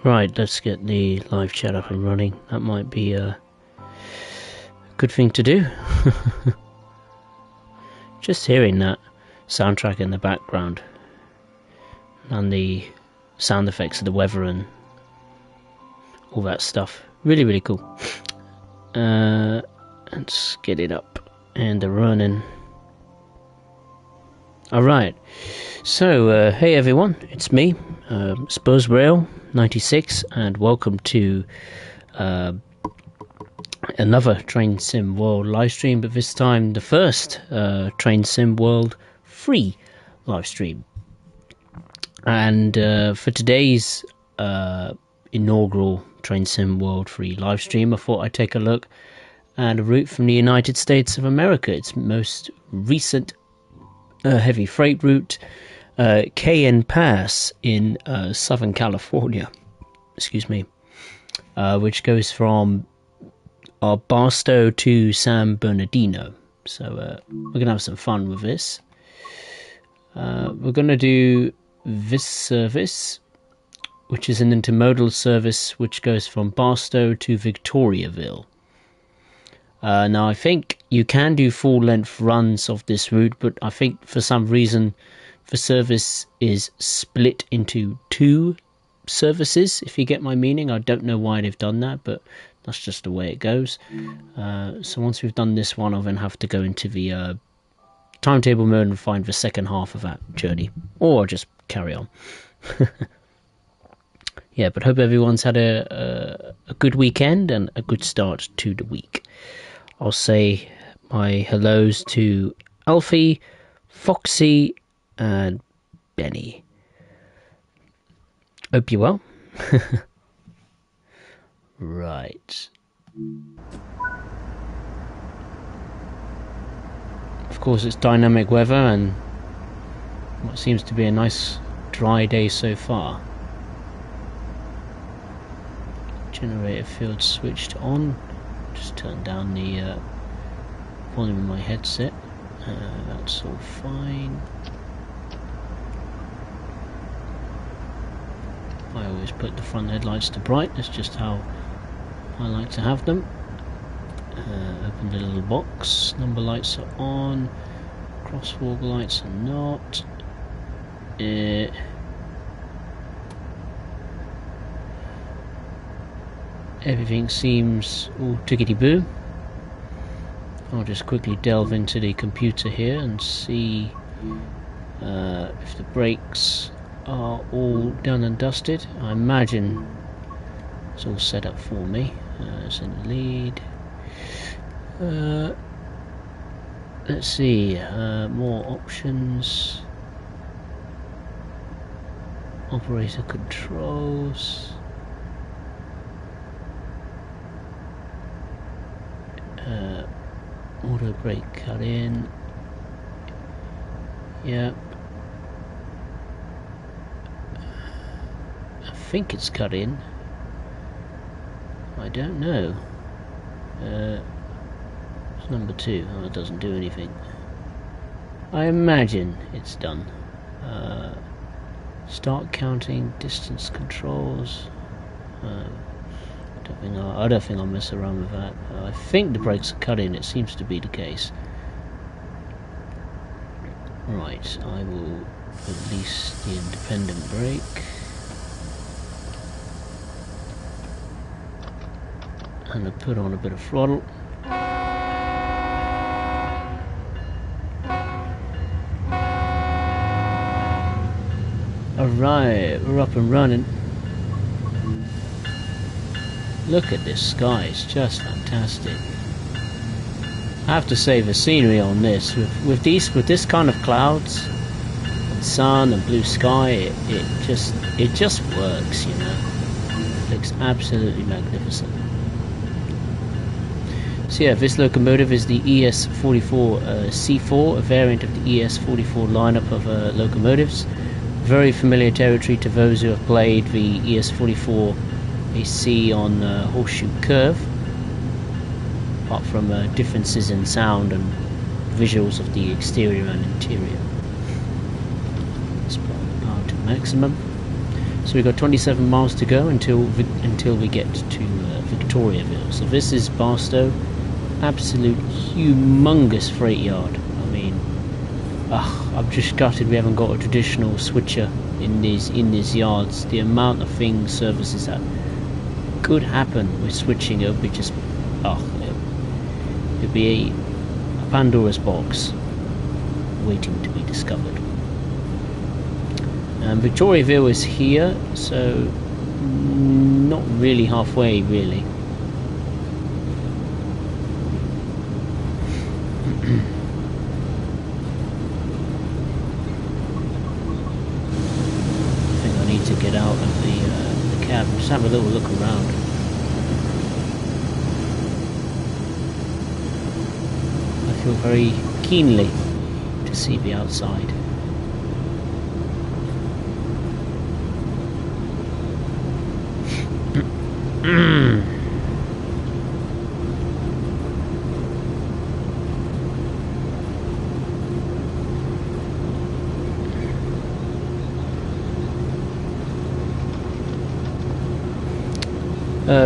Right, let's get the live chat up and running. That might be a good thing to do. Just hearing that soundtrack in the background and the sound effects of the weather and all that stuff. Really, really cool. Let's get it up and running. Alright, so hey everyone, it's me, SpursRail96, and welcome to another Train Sim World livestream, but this time the first Train Sim World free livestream. And for today's inaugural Train Sim World free livestream, I thought I'd take a look at a route from the United States of America, its most recent heavy freight route, Cajon Pass in Southern California, excuse me, which goes from Barstow to San Bernardino. So we're going to have some fun with this. We're going to do this service, which is an intermodal service which goes from Barstow to Victoriaville. Now, I think you can do full-length runs of this route, but I think for some reason the service is split into two services, if you get my meaning. I don't know why they've done that, but that's just the way it goes. So once we've done this one, I'll then have to go into the timetable mode and find the second half of that journey, or just carry on. Yeah, but hope everyone's had a good weekend and a good start to the week. I'll say my hellos to Alfie, Foxy, and Benny. Hope you're well. Right. Of course, it's dynamic weather and what seems to be a nice dry day so far. Generator field switched on. Just turn down the volume of my headset. That's all fine. I always put the front headlights to bright. That's just how I like to have them. Open the little box. Number lights are on. Crosswalk lights are not. Everything seems all tickety-boo. I'll just quickly delve into the computer here and see if the brakes are all done and dusted. I imagine it's all set up for me. It's in the lead. Let's see, more options. Operator controls. Auto brake cut in. Yep. I think it's cut in. I don't know. It's number 2. Oh, it doesn't do anything. I imagine it's done. Start counting, distance controls. I don't think I'll mess around with that. I think the brakes are cut in. It seems to be the case. Right, I will release the independent brake. And I'll put on a bit of throttle. Alright, we're up and running. Look at this sky, it's just fantastic. I have to say the scenery on this, with this kind of clouds and sun and blue sky, it just works, you know. It looks absolutely magnificent. So yeah, this locomotive is the ES44 C4, a variant of the ES44 lineup of locomotives. Very familiar territory to those who have played the ES44 AC on Horseshoe Curve, apart from differences in sound and visuals of the exterior and interior. Let's put on the power to maximum. So we've got 27 miles to go until we get to Victoriaville. So this is Barstow, absolute humongous freight yard. I mean, I'm just gutted we haven't got a traditional switcher in these yards. The amount of things, services that could happen with switching, it would be just, it'd be a Pandora's box waiting to be discovered. Victoriaville is here, so not really halfway, really. I think I need to get out of the cab and just have a little look around. I feel very keenly to see the outside.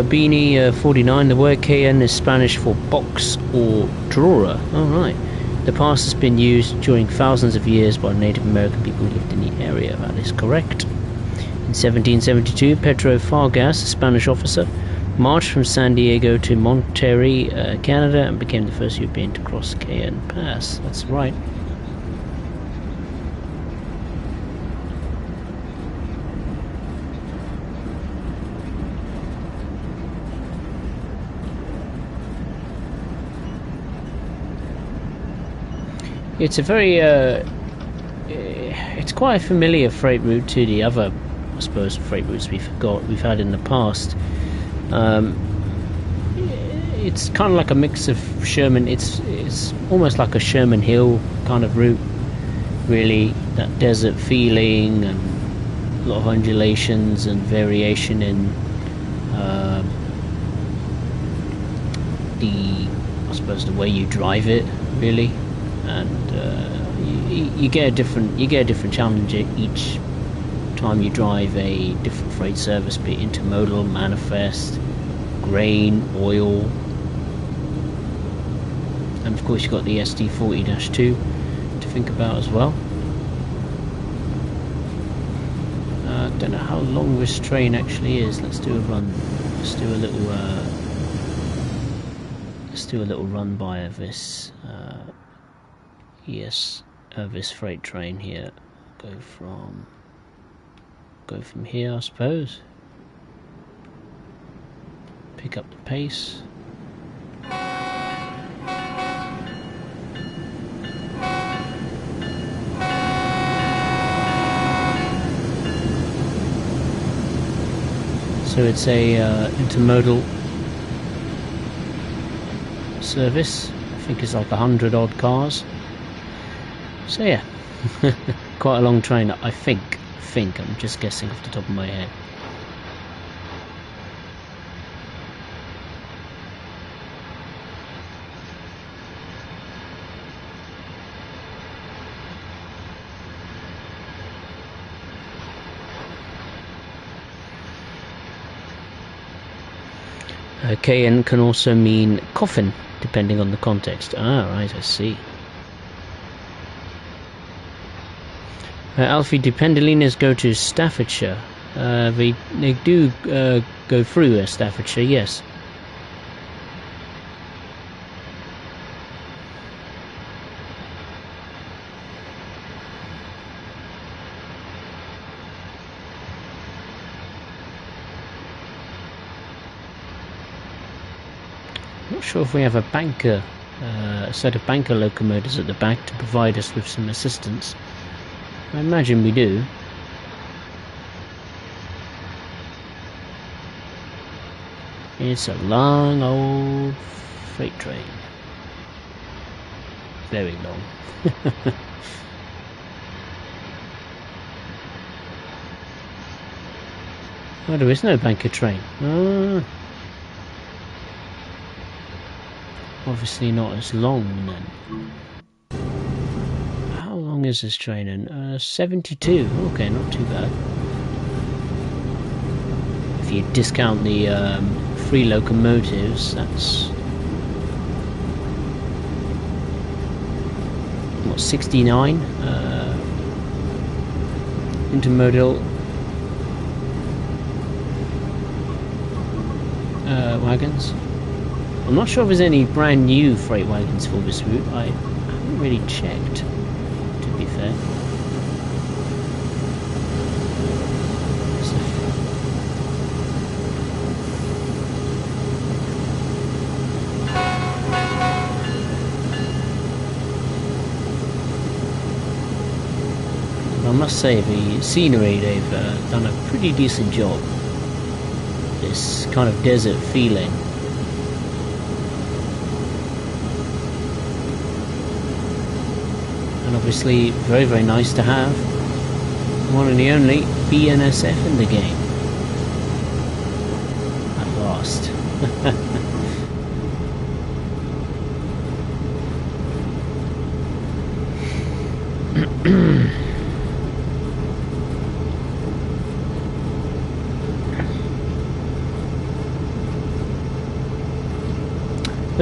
Beanie 49, the word Cajon is Spanish for box or drawer. Alright. The past has been used during thousands of years by Native American people who lived in the area. That is correct. In 1772, Pedro Fargas, a Spanish officer, marched from San Diego to Monterrey, Canada, and became the first European to cross Cajon Pass. That's right. It's a very, it's quite a familiar freight route to the other, I suppose, freight routes we've had in the past. It's kind of like a mix of Sherman. It's almost like a Sherman Hill kind of route, really. That desert feeling and a lot of undulations and variation in I suppose, the way you drive it, really. And you get a different challenge each time you drive a different freight service, be it intermodal, manifest, grain, oil, and of course you've got the SD40-2 to think about as well. I don't know how long this train actually is. Let's do a run. Let's do a little run by of this. Yes, this freight train here. Go from here, I suppose. Pick up the pace. So it's a intermodal service. I think it's like 100 odd cars. So yeah, quite a long train. I think I'm just guessing off the top of my head. Cajon can also mean coffin, depending on the context. Ah, right, I see. Alfie Dependalinas go to Staffordshire. They do go through Staffordshire, yes. Not sure if we have a banker, a set of banker locomotives at the back to provide us with some assistance. I imagine we do. It's a long old freight train. Very long. Oh, there is no banker train. Obviously not as long then. How long is this train in? 72. Okay, not too bad. you discount the free locomotives, that's what, 69 intermodal wagons. I'm not sure if there's any brand new freight wagons for this route. I haven't really checked, to be fair. I must say, the scenery, they've done a pretty decent job. This kind of desert feeling. And obviously very, very nice to have one and the only BNSF in the game. At last.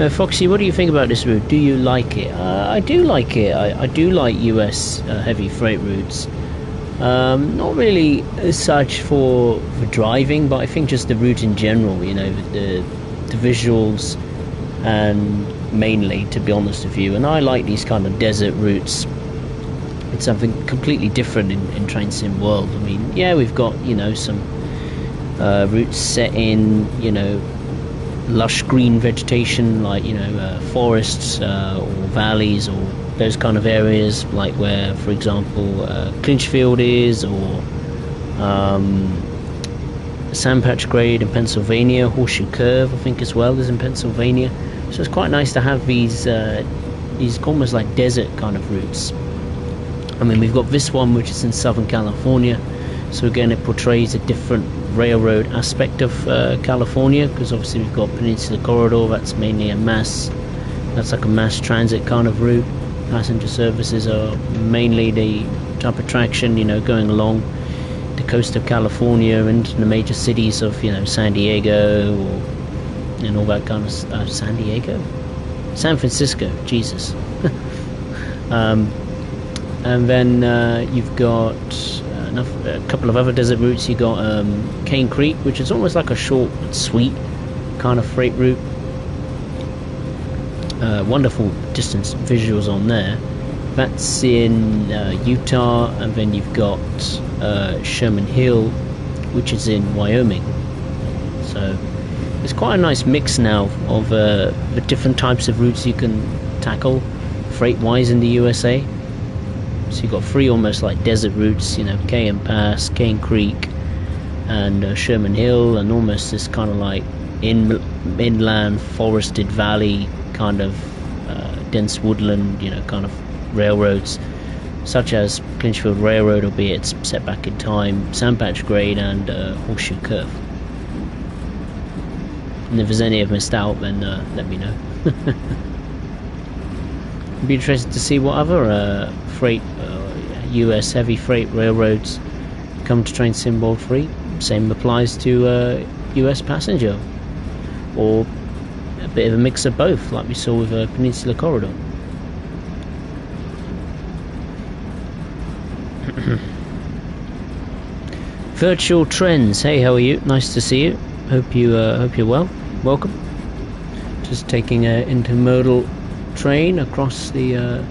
Foxy, what do you think about this route? Do you like it? I do like it. I do like US heavy freight routes. Not really as such for driving, but I think just the route in general, you know, the visuals, and mainly, to be honest with you. And I like these kind of desert routes. It's something completely different in Train Sim World. I mean, yeah, we've got, you know, some routes set in, you know, lush green vegetation, like, you know, forests or valleys or those kind of areas, like where, for example, Clinchfield is, or Sandpatch Grade in Pennsylvania, Horseshoe Curve I think as well is in Pennsylvania. So it's quite nice to have these almost like desert kind of routes. I mean, we've got this one which is in Southern California, so again it portrays a different railroad aspect of California, because obviously we've got Peninsula Corridor, that's mainly that's like a mass transit kind of route. Passenger services are mainly the type of traction, you know, going along the coast of California into the major cities of, you know, San Diego and all that kind of San Diego? San Francisco, Jesus. And then you've got a couple of other desert routes. You got Cane Creek, which is almost like a short but sweet kind of freight route. Wonderful distance visuals on there. That's in Utah, and then you've got Sherman Hill, which is in Wyoming. So it's quite a nice mix now of the different types of routes you can tackle freight-wise in the USA. So you've got three almost like desert routes, you know, Cajon Pass, Cane Creek, and Sherman Hill, and almost this kind of like inland forested valley kind of dense woodland, you know, kind of railroads, such as Clinchfield Railroad, albeit it's set back in time, Sandpatch Grade, and Horseshoe Curve. And if there's any I've missed out, then let me know. I'd be interested to see what other freight, US heavy freight railroads come to Train Sim World 3. Same applies to US passenger, or a bit of a mix of both, like we saw with Peninsula Corridor. Virtual Trends, hey, how are you? Nice to see you. Hope you're well. Welcome. Just taking an intermodal train across the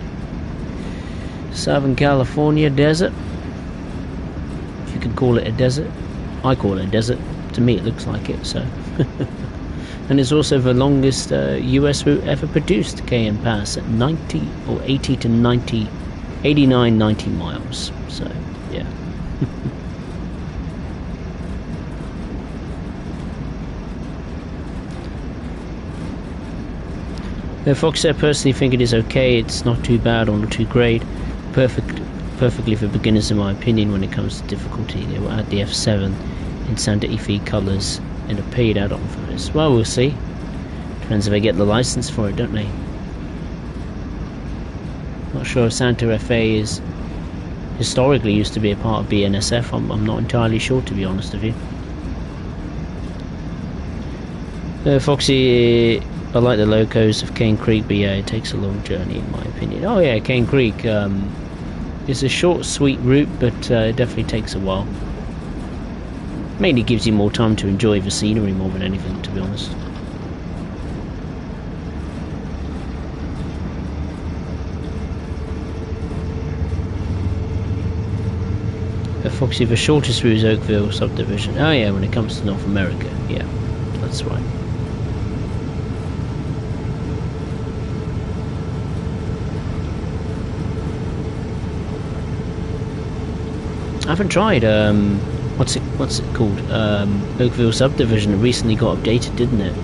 Southern California desert, if you can call it a desert. I call it a desert. To me it looks like it, so. And it's also the longest US route ever produced, Cajon Pass, at 90 or 80 to 90, 89, 90 miles, so yeah. Fox, I personally think it is okay. It's not too bad or not too great. Perfectly for beginners in my opinion. When it comes to difficulty, they will add the F7 in Santa Fe colours in a paid add-on for this. Well, we'll see. Depends if they get the license for it, don't they? Not sure if Santa Fe is historically used to be a part of BNSF. I'm not entirely sure, to be honest with you. Foxy, I like the locos of Cane Creek, but yeah, it takes a long journey in my opinion. Oh yeah, Cane Creek, it's a short, sweet route, but it definitely takes a while. Mainly gives you more time to enjoy the scenery more than anything, to be honest. Foxy, the shortest route is Oakville subdivision. Oh yeah, when it comes to North America, yeah, that's right. I haven't tried what's it called? Oakville subdivision. It recently got updated, didn't it?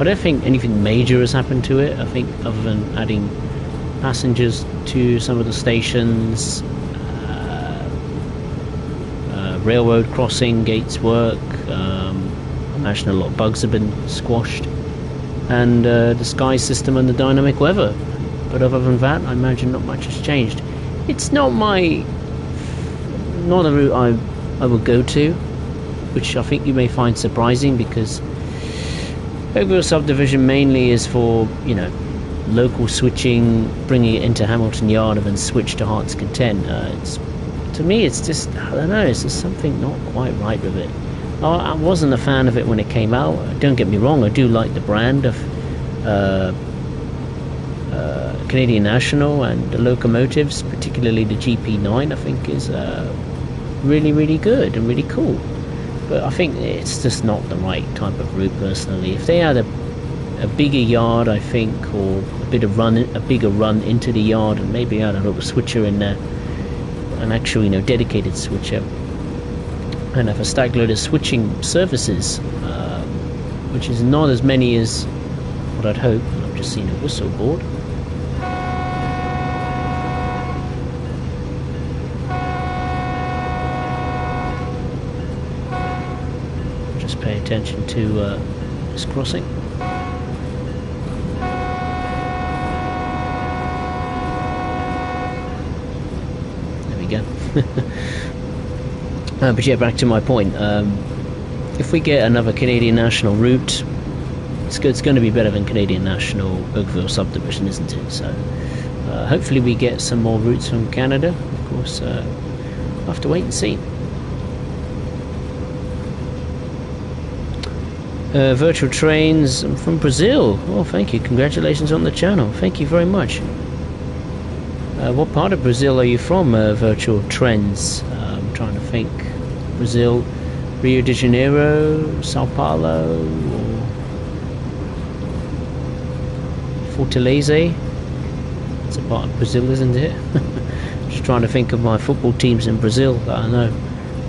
I don't think anything major has happened to it. I think other than adding passengers to some of the stations, railroad crossing gates work. I imagine a lot of bugs have been squashed, and the sky system and the dynamic weather. But other than that, I imagine not much has changed. It's not the route I will go to, which I think you may find surprising, because Oakville subdivision mainly is for, you know, local switching, bringing it into Hamilton Yard and then switch to Heart's Content. To me, it's just, I don't know, it's just something not quite right with it. I wasn't a fan of it when it came out. Don't get me wrong, I do like the brand of Canadian National, and the locomotives, particularly the GP9, I think is really, really good and really cool. But I think it's just not the right type of route, personally. If they had a bigger yard, I think, or a bigger run into the yard, and maybe had a little switcher in there, an actual, you know, dedicated switcher, and have a stack load of switching services, which is not as many as what I'd hope. I've just seen a whistle board. Just pay attention to this crossing. But yeah, back to my point. If we get another Canadian National route, it's going to be better than Canadian National Oakville subdivision, isn't it? So hopefully we get some more routes from Canada. Of course, we'll have to wait and see. Virtual trains from Brazil. Oh, thank you. Congratulations on the channel. Thank you very much. What part of Brazil are you from, Virtual Trends? I'm trying to think. Brazil, Rio de Janeiro, Sao Paulo, or Fortaleza? It's a part of Brazil, isn't it? Just trying to think of my football teams in Brazil that I know,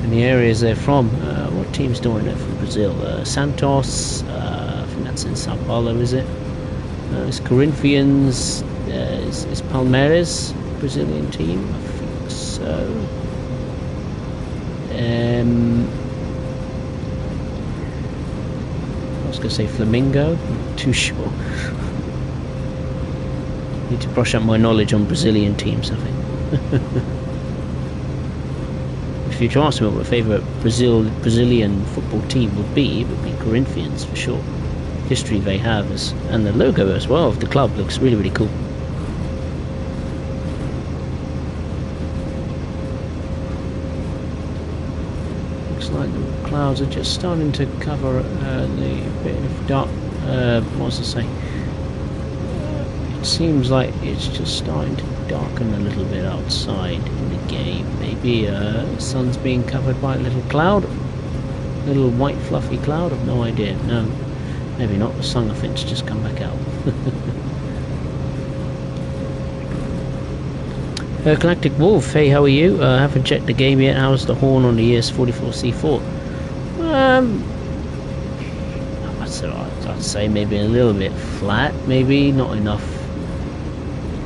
and the areas they're from. What team's doing it from Brazil? Santos, I think that's in Sao Paulo, is it? It's Corinthians, is Palmeiras Brazilian team? I think so. I was going to say Flamengo, I'm not too sure. Need to brush up my knowledge on Brazilian teams, I think. If you ask me what my favourite Brazilian football team would be, it would be Corinthians for sure. History they have, and the logo as well of the club looks really, really cool. Looks like the clouds are just starting to cover the bit of dark. What was I saying? It seems like it's just starting to darken a little bit outside in the game. Maybe the sun's being covered by a little cloud, a little white fluffy cloud. I've no idea. No, maybe not. The sun, I think, has just come back out. Galactic Wolf, hey, how are you? Haven't checked the game yet. How's the horn on the ES44C4? I'd say maybe a little bit flat, maybe not enough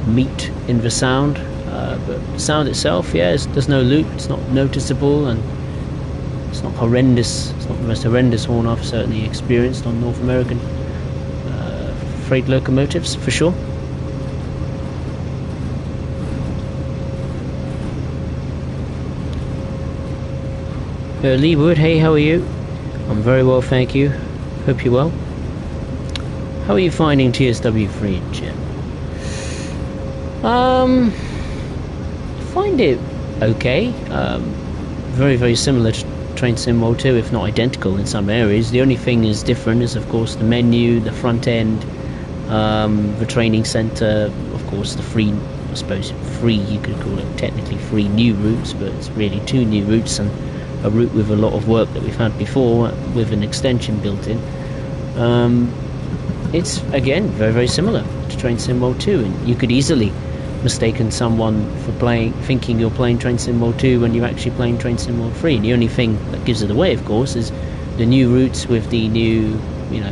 meat in the sound, but the sound itself, yeah, there's no loop, it's not noticeable, and it's not horrendous. It's not the most horrendous horn I've certainly experienced on North American freight locomotives, for sure. Lee Wood, hey, how are you? I'm very well, thank you. Hope you're well. How are you finding TSW3 in chat? I find it okay. Very, very similar to Train Sim World 2, if not identical in some areas. The only thing is different is, of course, the menu, the front end, the training center, of course, the free, I suppose free, you could call it technically free new routes, but it's really 2 new routes and a route with a lot of work that we've had before with an extension built in. It's again very, very similar to Train Sim World 2, and you could easily mistaken someone for thinking you're playing Train Sim World 2 when you're actually playing Train Sim World 3. The only thing that gives it away, of course, is the new routes with the new, you know,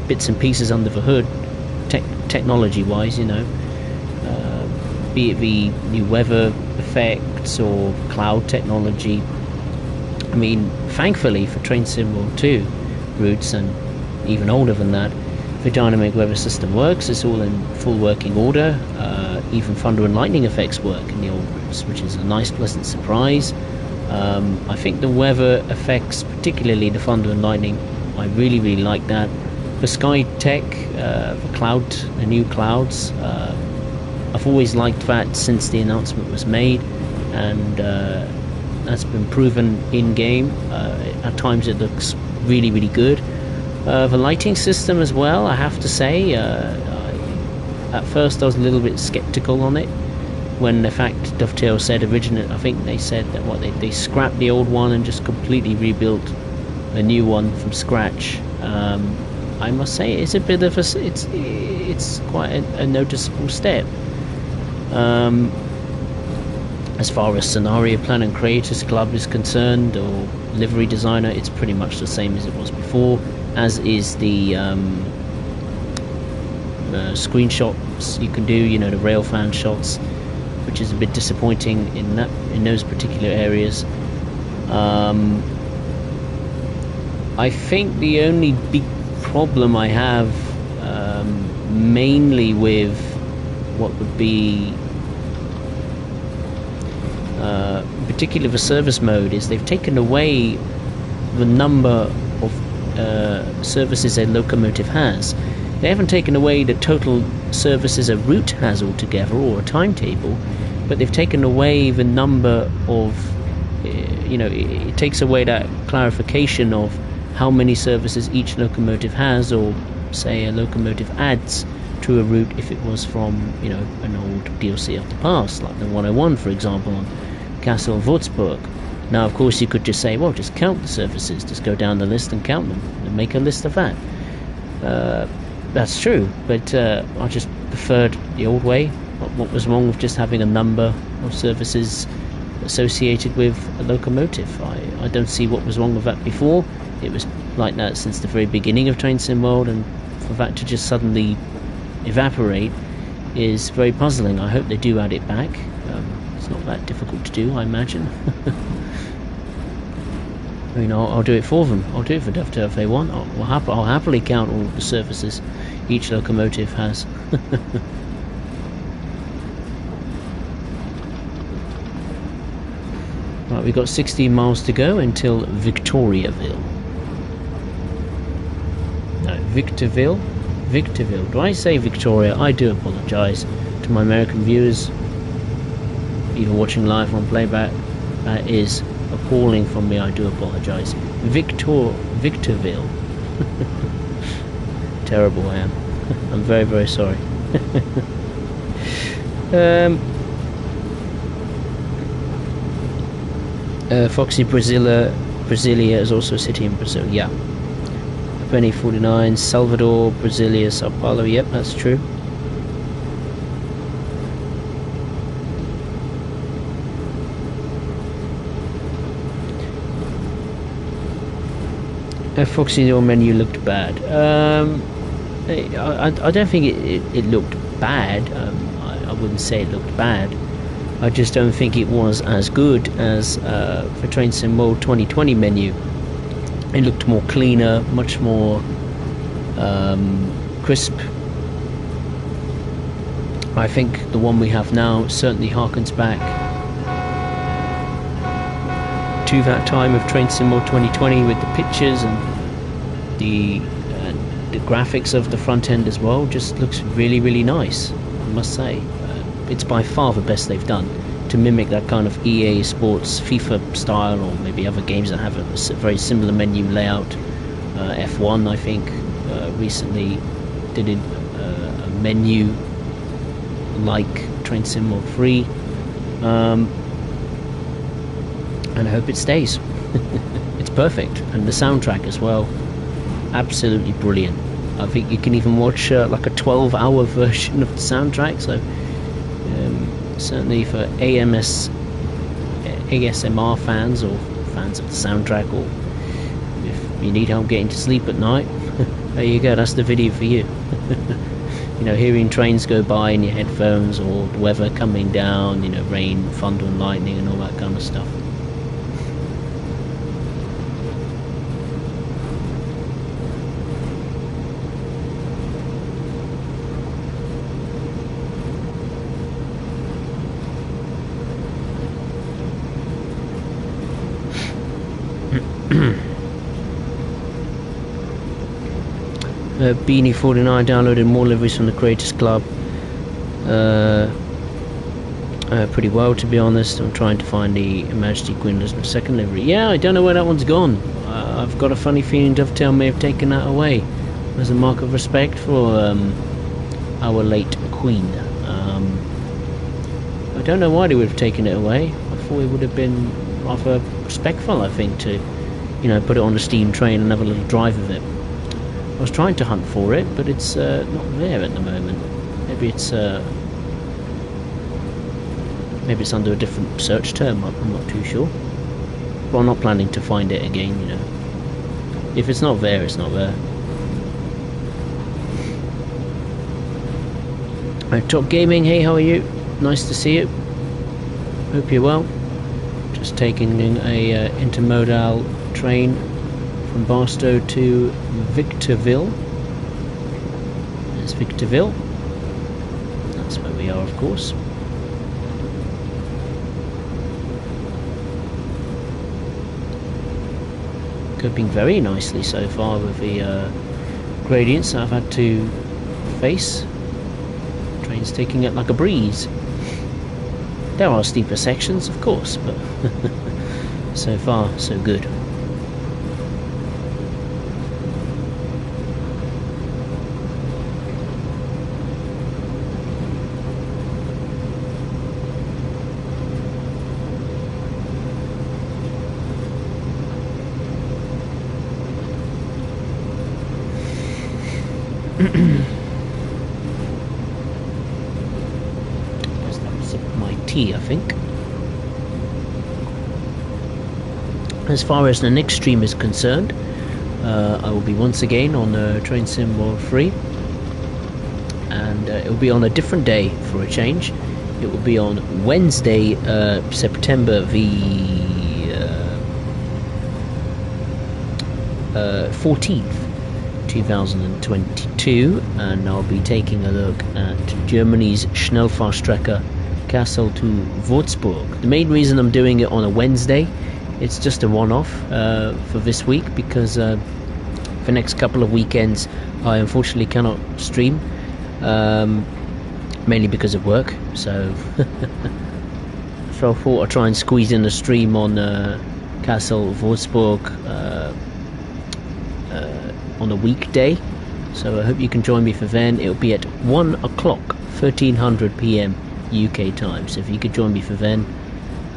bits and pieces under the hood, technology-wise, you know, be it the new weather effects or cloud technology. I mean, thankfully for Train Sim World 2 routes, and even older than that, the dynamic weather system works. It's all in full working order. Even thunder and lightning effects work in the old routes, which is a nice pleasant surprise. I think the weather effects, particularly the thunder and lightning, I really, really like that. The sky tech, the new clouds, I've always liked that since the announcement was made, and that's been proven in game. At times it looks really, really good. The lighting system as well, I have to say, at first I was a little bit skeptical on it when the fact Dovetail said originally, I think they said that they scrapped the old one and just completely rebuilt a new one from scratch. I must say it's a bit of it's quite a noticeable step. As far as scenario plan and creators club is concerned, or livery designer, it's pretty much the same as it was before, as is the screenshots you can do, you know, the railfan shots, which is a bit disappointing in those particular areas. I think the only big problem I have, mainly with what would be particularly the service mode, is they've taken away the number of services a locomotive has. They haven't taken away the total services a route has altogether, or a timetable, but they've taken away the number of, you know, it takes away that clarification of how many services each locomotive has, or say a locomotive adds to a route if it was from, you know, an old DLC of the past, like the 101, for example, on Castle of Würzburg. Now, of course, you could just say, well, just count the services, just go down the list and count them, and make a list of that. That's true, but I just preferred the old way. What was wrong with just having a number of services associated with a locomotive? I don't see what was wrong with that before. It was like that since the very beginning of Train Sim World, and for that to just suddenly evaporate is very puzzling. I hope they do add it back. It's not that difficult to do, I imagine. I mean, I'll do it for them. I'll do it for Dovetail if they want. I'll happily count all of the services each locomotive has. Right, we've got 16 miles to go until Victoriaville. No, Victorville. Do I say Victoria? I do apologise to my American viewers, even watching live on playback. That is appalling from me. I do apologise. Victorville. Terrible I am. I'm very, very sorry. Foxy Brasilia is also a city in Brazil. Yeah. Penny 49, Salvador, Brasilia, Sao Paulo. Yep, that's true. Foxy, your menu looked bad. I don't think it looked bad. I wouldn't say it looked bad. I just don't think it was as good as the Train Sim World 2020 menu. It looked more cleaner, much more crisp. I think the one we have now certainly harkens back to that time of Train Sim World 2020 with the pictures and the graphics of the front end as well just looks really, really nice, I must say. It's by far the best they've done to mimic that kind of EA Sports FIFA style, or maybe other games that have a very similar menu layout. F1, I think, recently did a menu like Train Sim World 3, and I hope it stays. It's perfect, and the soundtrack as well, absolutely brilliant. I think you can even watch like a 12-hour version of the soundtrack, so certainly for ASMR fans, or fans of the soundtrack, or if you need help getting to sleep at night, there you go, that's the video for you. You know, hearing trains go by in your headphones, or the weather coming down, you know, rain, thunder and lightning and all that kind of stuff. Beanie49 downloaded more liveries from the Creators Club. Pretty well, to be honest. I'm trying to find the Majesty Queen Elizabeth II livery. Yeah, I don't know where that one's gone. I've got a funny feeling Dovetail may have taken that away as a mark of respect for our late Queen. I don't know why they would have taken it away. I thought it would have been rather respectful, I think, to, you know, put it on a steam train and have a little drive of it. I was trying to hunt for it, but it's not there at the moment. Maybe it's under a different search term. I'm not too sure. But I'm not planning to find it again, you know. If it's not there, it's not there. Top Gaming, hey, how are you? Nice to see you. Hope you're well. Just taking a intermodal train from Barstow to Victorville. There's Victorville. That's where we are, of course. Coping very nicely so far with the gradients I've had to face. Train's taking it like a breeze. There are steeper sections, of course, but so far so good. Just have a sip of my tea, I think. As far as the next stream is concerned, I will be once again on Train Sim World 3, and it will be on a different day for a change. It will be on Wednesday, September the 14th. 2022, and I'll be taking a look at Germany's Schnellfahrstrecke Kassel to Würzburg. The main reason I'm doing it on a Wednesday, it's just a one-off for this week, because for the next couple of weekends I unfortunately cannot stream, mainly because of work, so so I thought I'd try and squeeze in a stream on Kassel Würzburg on a weekday, so I hope you can join me for then. It'll be at 1 o'clock, 1300 PM UK time, so if you could join me for then,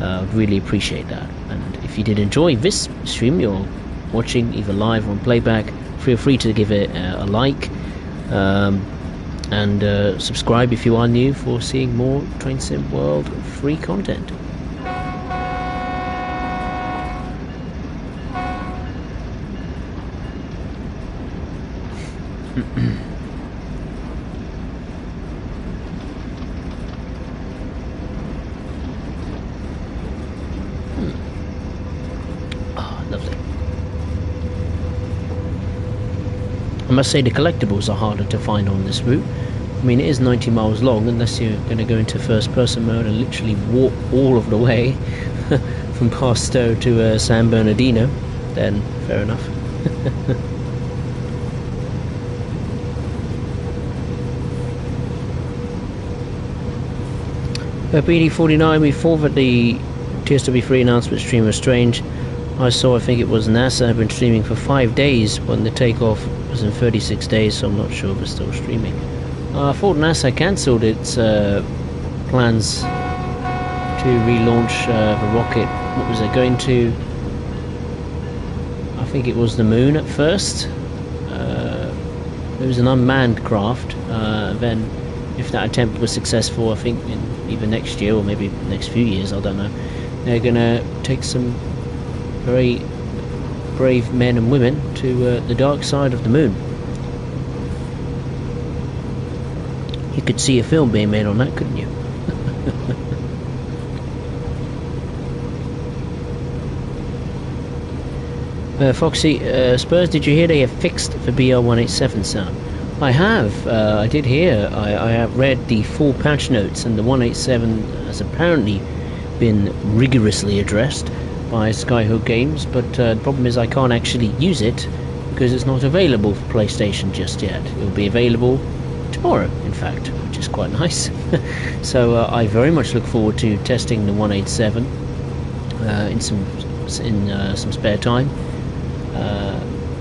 I'd really appreciate that. And if you did enjoy this stream you're watching either live or on playback, feel free to give it a like, and subscribe if you are new for seeing more Train Sim World free content. Lovely. I must say the collectibles are harder to find on this route. I mean, it is 90 miles long, unless you're going to go into first person mode and literally walk all of the way from Barstow to San Bernardino, then fair enough. BD49, we thought that the TSW3 announcement stream was strange. I think it was NASA had been streaming for 5 days when the takeoff was in 36 days, so I'm not sure if it's still streaming. I thought NASA cancelled its plans to relaunch the rocket. What was it going to? I think it was the moon at first. It was an unmanned craft. Then, if that attempt was successful, I think in either next year or maybe next few years, I don't know, they're gonna take some very brave men and women to the dark side of the moon. You could see a film being made on that, couldn't you? Foxy, Spurs, did you hear they have fixed the BR187 sound? I have. I did hear. I have read the full patch notes, and the 187 has apparently been rigorously addressed by Skyhook Games, but the problem is I can't actually use it because it's not available for PlayStation just yet. It will be available tomorrow, in fact, which is quite nice. So I very much look forward to testing the 187 in some spare time.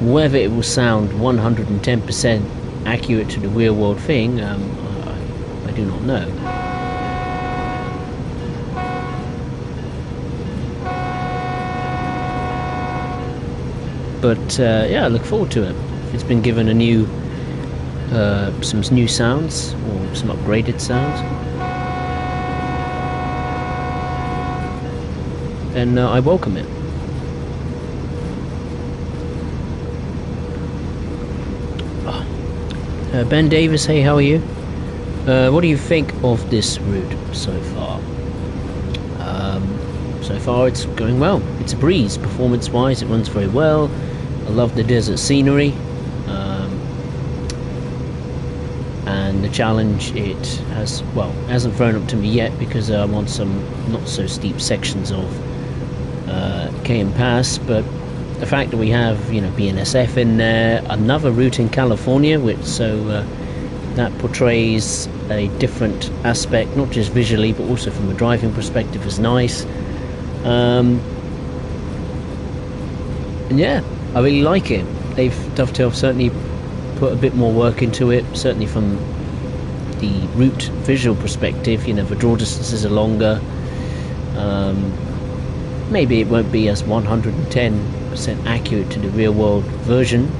Whether it will sound 110% accurate to the real world thing, I do not know. But yeah, I look forward to it. It's been given a new, some new sounds or some upgraded sounds, then I welcome it. Ben Davis, hey, how are you? What do you think of this route so far? So far it's going well. It's a breeze. Performance-wise, it runs very well. I love the desert scenery. And the challenge it has, well, hasn't thrown up to me yet because I'm on some not so steep sections of KM Pass, but the fact that we have, BNSF in there, another route in California, which that portrays a different aspect, not just visually but also from a driving perspective, is nice. And yeah, I really like it. Dovetail certainly put a bit more work into it, certainly from the route visual perspective. The draw distances are longer. Maybe it won't be as 110% accurate to the real world version,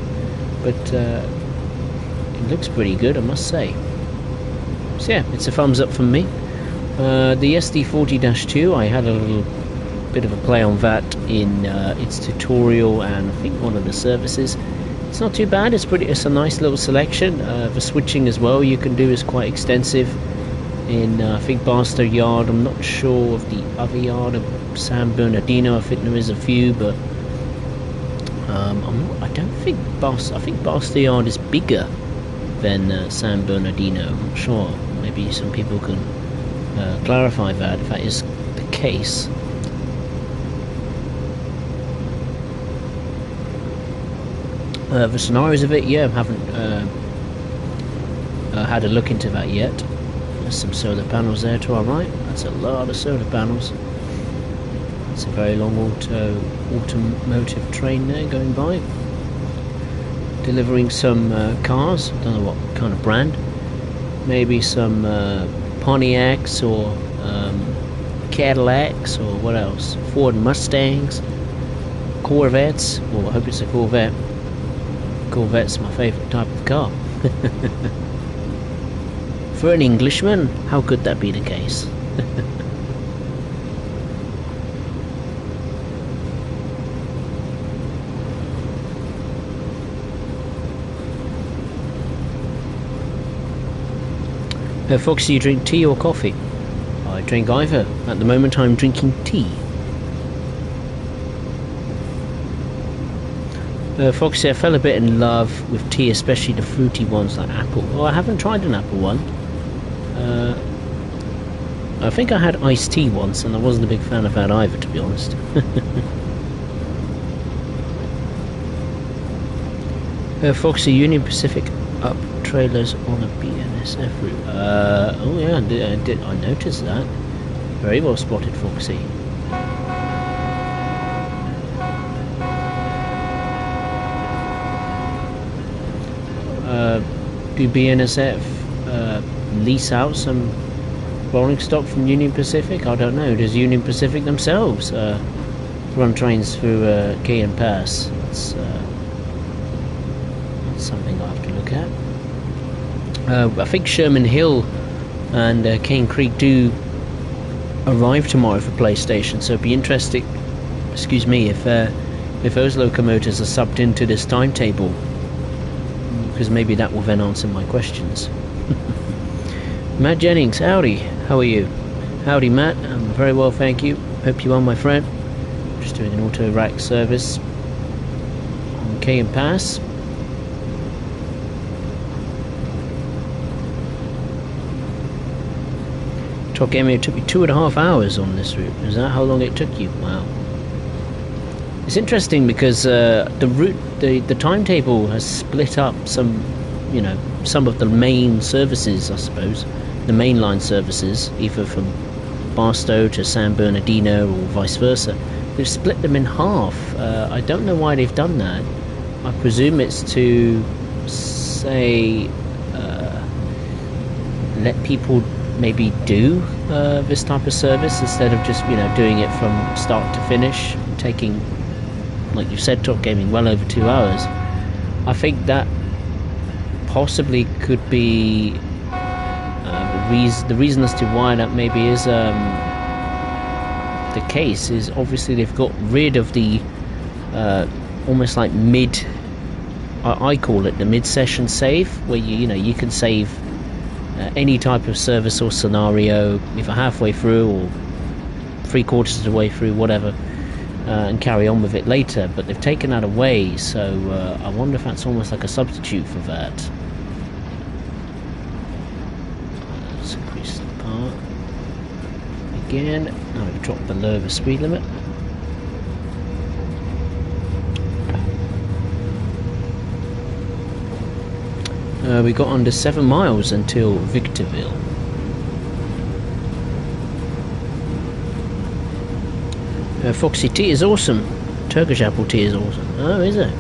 but it looks pretty good, I must say. So yeah, it's a thumbs up from me. The SD40-2, I had a little bit of a play on that in its tutorial and I think one of the services. It's not too bad. It's a nice little selection. The switching as well you can do is quite extensive in I think Barstow Yard. I'm not sure of the other yard of San Bernardino. I think there is a few, but I don't think I think Barstow Yard is bigger than San Bernardino. I'm not sure. Maybe some people can clarify that if that is the case. The scenarios of it, yeah, I haven't had a look into that yet. There's some solar panels there to our right. That's a lot of solar panels. It's a very long automotive train there going by, delivering some cars. I don't know what kind of brand. Maybe some Pontiacs or Cadillacs or what else? Ford Mustangs, Corvettes. Well, I hope it's a Corvette. Corvette's my favourite type of car. For an Englishman, how could that be the case? Foxy, you drink tea or coffee? I drink either. At the moment I'm drinking tea. Foxy, I fell a bit in love with tea, especially the fruity ones like apple. Oh, I haven't tried an apple one. I think I had iced tea once and I wasn't a big fan of that either, to be honest. Foxy, Union Pacific up trailers on a BNSF route. Oh yeah, I noticed that. Very well spotted, Foxy. Do BNSF lease out some rolling stock from Union Pacific? I don't know. Does Union Pacific themselves run trains through Cajon Pass? That's something I have to look at. I think Sherman Hill and Cane Creek do arrive tomorrow for PlayStation, so it'd be interesting. Excuse me, if those locomotives are subbed into this timetable, because maybe that will then answer my questions. Matt Jennings, howdy. How are you? Howdy, Matt. I'm very well, thank you. Hope you are, my friend. Just doing an auto rack service on Cajon Pass. Talk Gaming, it took me 2.5 hours on this route. Is that how long it took you? Wow. It's interesting because the route, the timetable has split up some, some of the main services, I suppose, the mainline services, either from Barstow to San Bernardino or vice versa. They've split them in half. I don't know why they've done that. I presume it's to say let people maybe do this type of service instead of just doing it from start to finish, taking, like you said, Top Gaming, well over 2 hours. I think that possibly could be the reason as to why that maybe is the case is obviously they've got rid of the almost like I call it the mid-session save, where you can save any type of service or scenario either halfway through or 3/4 of the way through, whatever, and carry on with it later. But they've taken that away, so I wonder if that's almost like a substitute for that. Let's increase the power again. Now we've dropped below the speed limit. We got under 7 miles until Victorville. Foxy tea is awesome. Turkish apple tea is awesome. Oh, is it?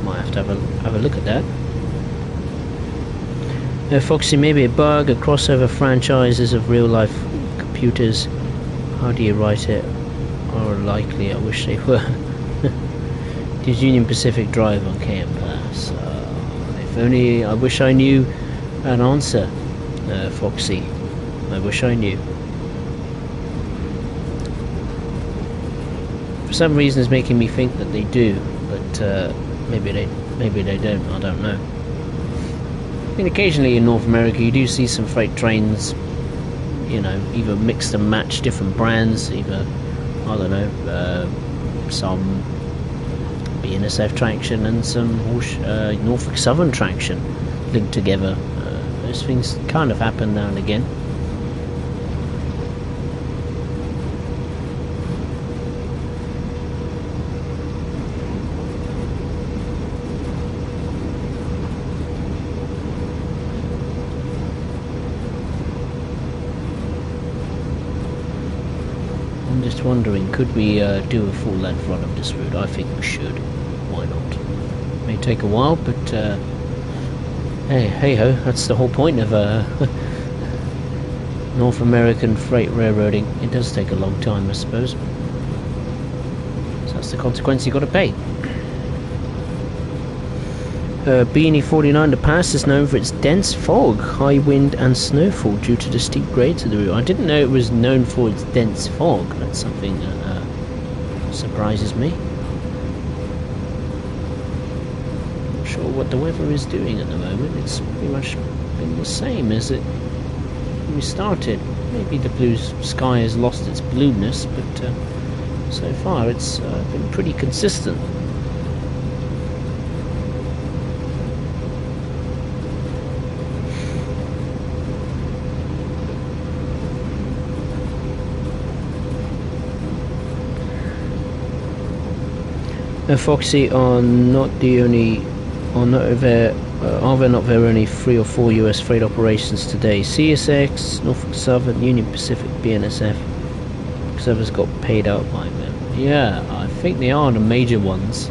Might have to have a look at that. Foxy, maybe a bug, a crossover franchises of real life computers. How do you write it? Or likely, I wish they were. Does Union Pacific drive on Cajon Pass? If only, I wish I knew an answer, Foxy. I wish I knew. For some reason it's making me think that they do, but maybe they don't, I don't know. I mean, occasionally in North America you do see some freight trains, either mix and match different brands, either, I don't know, some BNSF traction and some Norfolk Southern traction linked together. Those things kind of happen now and again. I'm just wondering, could we do a full length run of this route? I think we should. Why not? May take a while, but hey ho, that's the whole point of North American freight railroading. It does take a long time, I suppose. So that's the consequence you got to pay. Beanie 49, the pass is known for its dense fog, high wind and snowfall due to the steep grades of the route. I didn't know it was known for its dense fog. That's something that surprises me. Not sure what the weather is doing at the moment. It's pretty much been the same as it when we started. Maybe the blue sky has lost its blueness, but so far it's been pretty consistent. Foxy are not the only Are there not there only 3 or 4 US freight operations today? CSX, Norfolk Southern, Union Pacific, BNSF. Because others got paid out by them. Yeah, I think they are the major ones.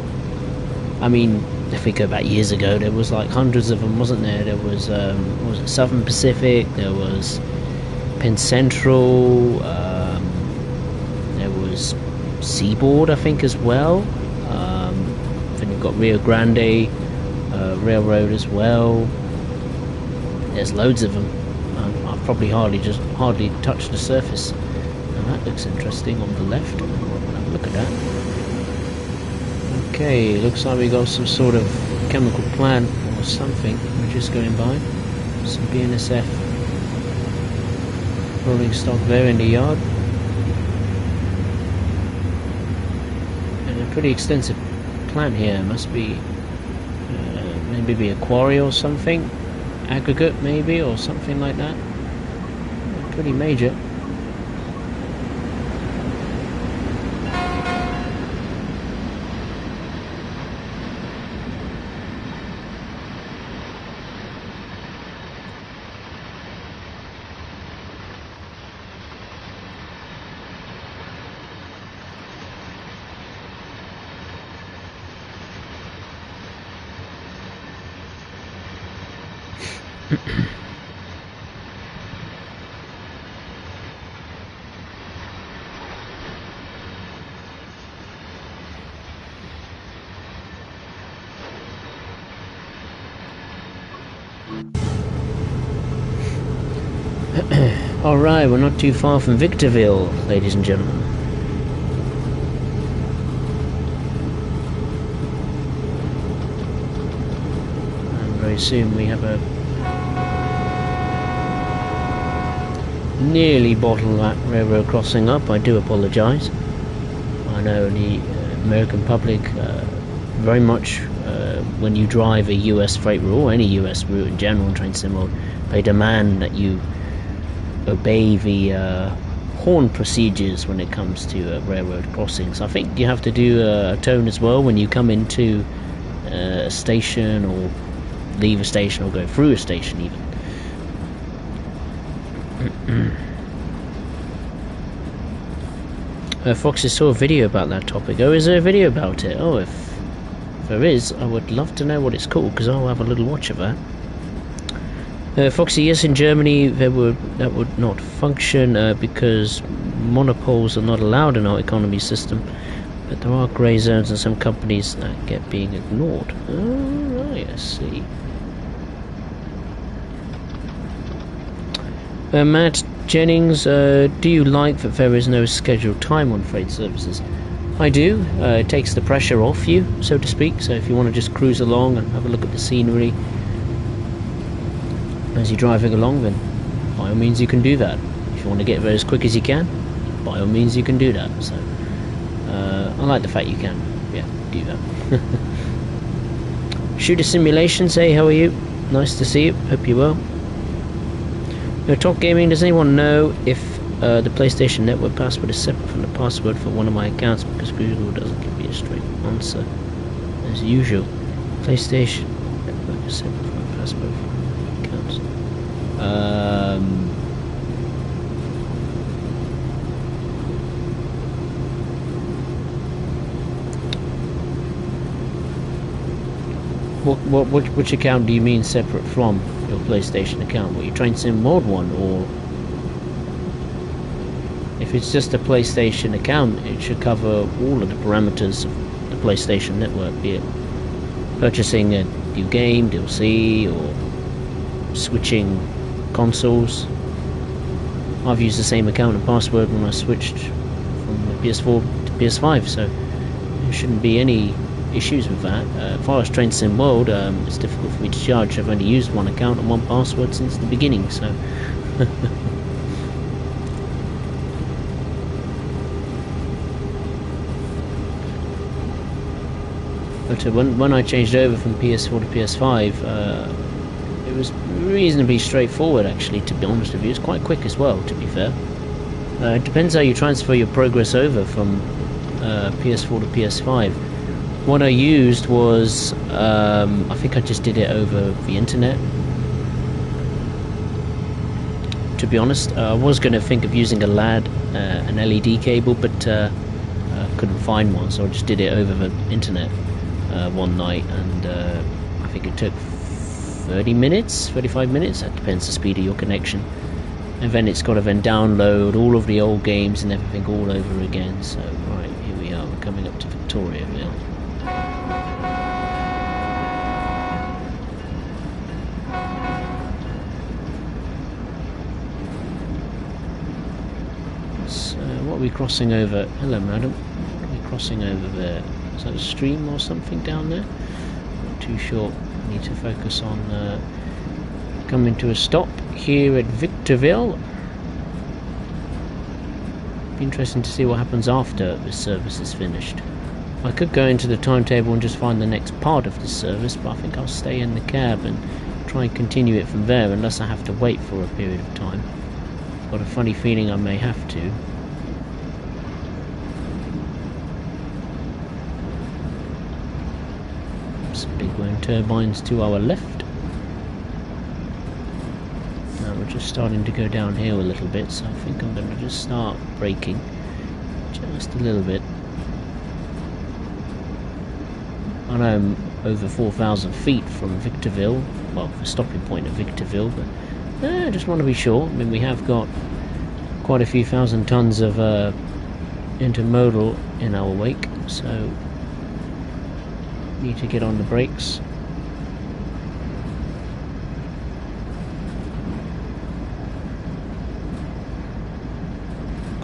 I mean, if we go back years ago, there was like hundreds of them, wasn't there? There was, what was it, Southern Pacific, there was Penn Central, there was Seaboard, I think, as well. Then you've got Rio Grande Railroad as well. There's loads of them. I've probably hardly touched the surface. Now that looks interesting on the left. Look at that. Okay, looks like we got some sort of chemical plant or something. We're just going by. Some BNSF rolling stock there in the yard. And a pretty extensive plant here. Must be maybe a quarry or something, aggregate maybe, or something like that. Pretty major. Alright, we're not too far from Victorville, ladies and gentlemen. And very soon we have a nearly bottleneck railroad crossing up. I do apologise. I know the American public very much, when you drive a US freight route, or any US route in general in train sim mode, they demand that you obey the horn procedures when it comes to railroad crossings. I think you have to do a tone as well when you come into a station, or leave a station, or go through a station even. Foxy saw a video about that topic. Oh, is there a video about it? Oh, if there is, I would love to know what it's called, because I'll have a little watch of that. Foxy, yes, in Germany that would not function because monopoles are not allowed in our economy system, but there are grey zones in some companies that get being ignored. Oh, right, I see. Matt Jennings, do you like that there is no scheduled time on freight services? I do. It takes the pressure off you, so to speak. So if you want to just cruise along and have a look at the scenery as you're driving along, then by all means you can do that. If you want to get there as quick as you can, by all means you can do that. So I like the fact you can, yeah, do that. Shooter Simulations, hey, how are you? Nice to see you, hope you're well. Talk Gaming, does anyone know if the PlayStation Network password is separate from the password for one of my accounts, because Google doesn't give me a straight answer as usual? PlayStation Network is separate from the password for one of my accounts. Which account do you mean separate from your PlayStation account? What, you Train Sim World one, or if it's just a PlayStation account, it should cover all of the parameters of the PlayStation Network, be it purchasing a new game, DLC, or switching consoles. I've used the same account and password when I switched from the PS4 to PS5, so there shouldn't be any issues with that. As far as Train Sim World, it's difficult for me to judge. I've only used one account and one password since the beginning, so but when I changed over from PS4 to PS5, it was reasonably straightforward, actually, to be honest with you. It's quite quick as well, to be fair. It depends how you transfer your progress over from PS4 to PS5. What I used was, I think I just did it over the internet. To be honest, I was going to think of using an LED cable, but couldn't find one, so I just did it over the internet one night, and I think it took 30 minutes, 35 minutes, that depends the speed of your connection. And then it's got to then download all of the old games and everything all over again. So, right, here we are, we're coming up to Victoriaville. So, what are we crossing over? Hello, madam. What are we crossing over there? Is that a stream or something down there? Not too sure. Need to focus on coming to a stop here at Victorville. Be interesting to see what happens after this service is finished. I could go into the timetable and just find the next part of the service, but I think I'll stay in the cab and try and continue it from there unless I have to wait for a period of time. Got a funny feeling I may have to. Some big wind turbines to our left. Now we're just starting to go downhill a little bit, so I think I'm going to just start braking just a little bit. I know I'm over 4,000 feet from Victorville, well, the stopping point of Victorville, but I just want to be sure. I mean, we have got quite a few thousand tons of intermodal in our wake, so need to get on the brakes.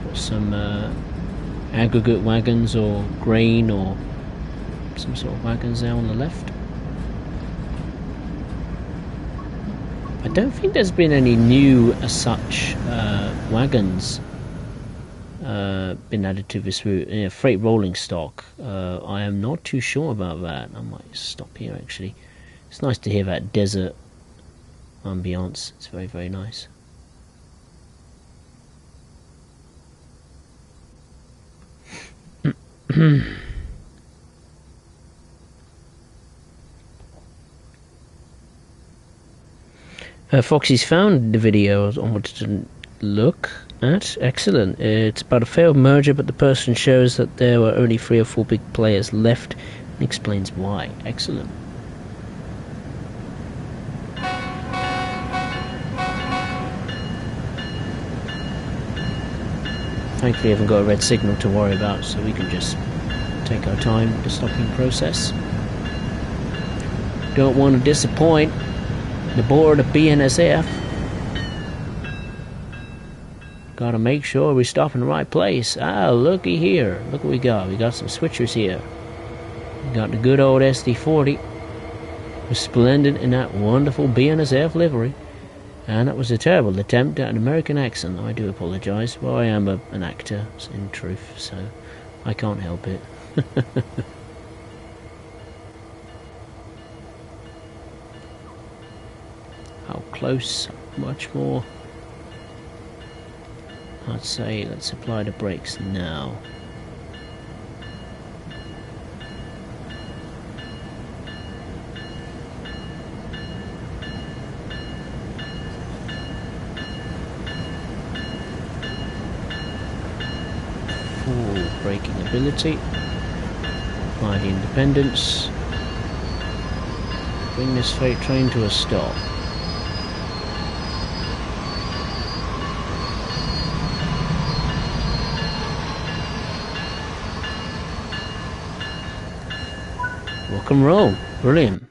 Got some aggregate wagons or grain or some sort of wagons there on the left. I don't think there's been any new as such wagons been added to this route. Freight rolling stock. I am not too sure about that. I might stop here actually. It's nice to hear that desert ambiance. It's very, very nice. Foxy's found the video I wanted to look at. Excellent. It's about a failed merger, but the person shows that there were only 3 or 4 big players left and explains why. Excellent. Thankfully I haven't got a red signal to worry about, so we can just take our time with the stopping process. Don't want to disappoint the board of BNSF. Gotta make sure we stop in the right place. Ah, looky here. Look what we got. We got some switchers here. We got the good old SD40. Resplendent in that wonderful BNSF livery. And that was a terrible attempt at an American accent. I do apologise. Well, I am an actor, in truth, so I can't help it. How close? Much more. I'd say let's apply the brakes now. Full braking ability. Apply the independence. Bring this freight train to a stop. Rock and roll. Brilliant.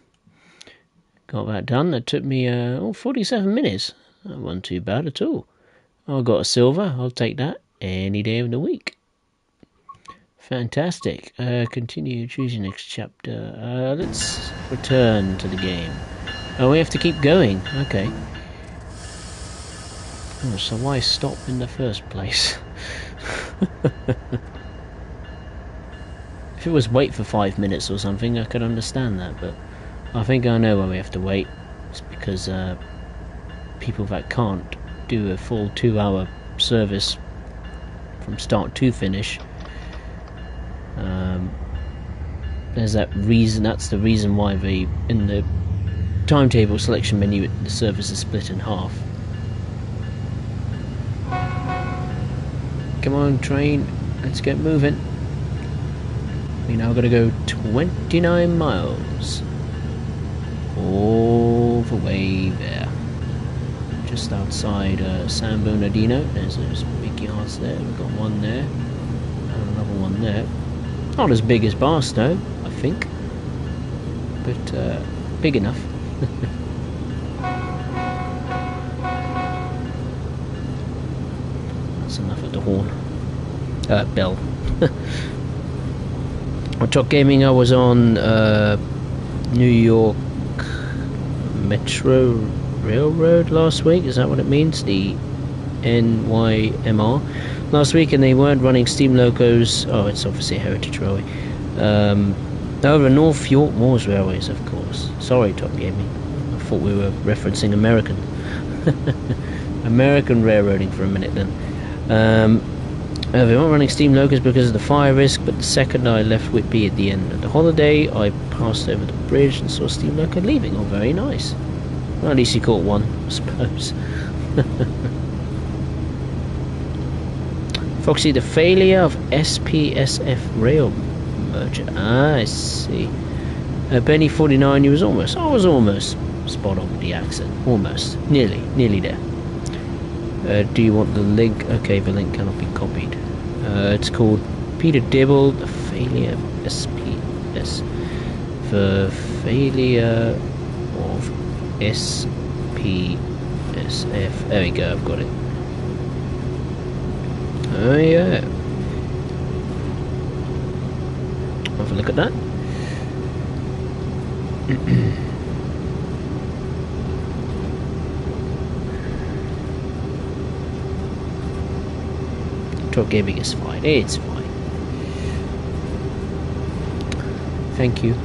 Got that done. That took me 47 minutes. That wasn't too bad at all. I got a silver. I'll take that any day of the week. Fantastic. Continue choosing next chapter. Let's return to the game. Oh, we have to keep going. Okay. Oh, so why stop in the first place? If it was wait for 5 minutes or something, I could understand that, but I think I know why we have to wait. It's because people that can't do a full 2-hour service from start to finish there's that reason. That's the reason why in the timetable selection menu the service is split in half. Come on, train, let's get moving. We now got to go 29 miles all the way there, just outside San Bernardino. There's those big yards there. We've got one there and another one there. Not as big as Barstow, I think, but big enough. That's enough of the horn. Bell. On Talk Gaming, I was on New York Metro Railroad last week. Is that what it means? The NYMR last week, and they weren't running steam locos. Oh, it's obviously a heritage railway. Over North York Moors Railways, of course. Sorry, Top Gaming. I thought we were referencing American. American railroading for a minute then. They weren't running steam locos because of the fire risk, but the second I left Whitby at the end of the holiday, I passed over the bridge and saw a steam loco leaving. Oh, very nice. Well, at least you caught one, I suppose. Foxy, the failure of SPSF rail merger. Ah, I see. Benny 49, I was almost spot on with the accent. Almost. Nearly there. Do you want the link? Okay, the link cannot be copied. It's called Peter Dibble, the failure of SPS. The failure of SPSF. There we go, I've got it. Oh yeah. Have a look at that. Talk Gaming is fine. It's fine. Thank you.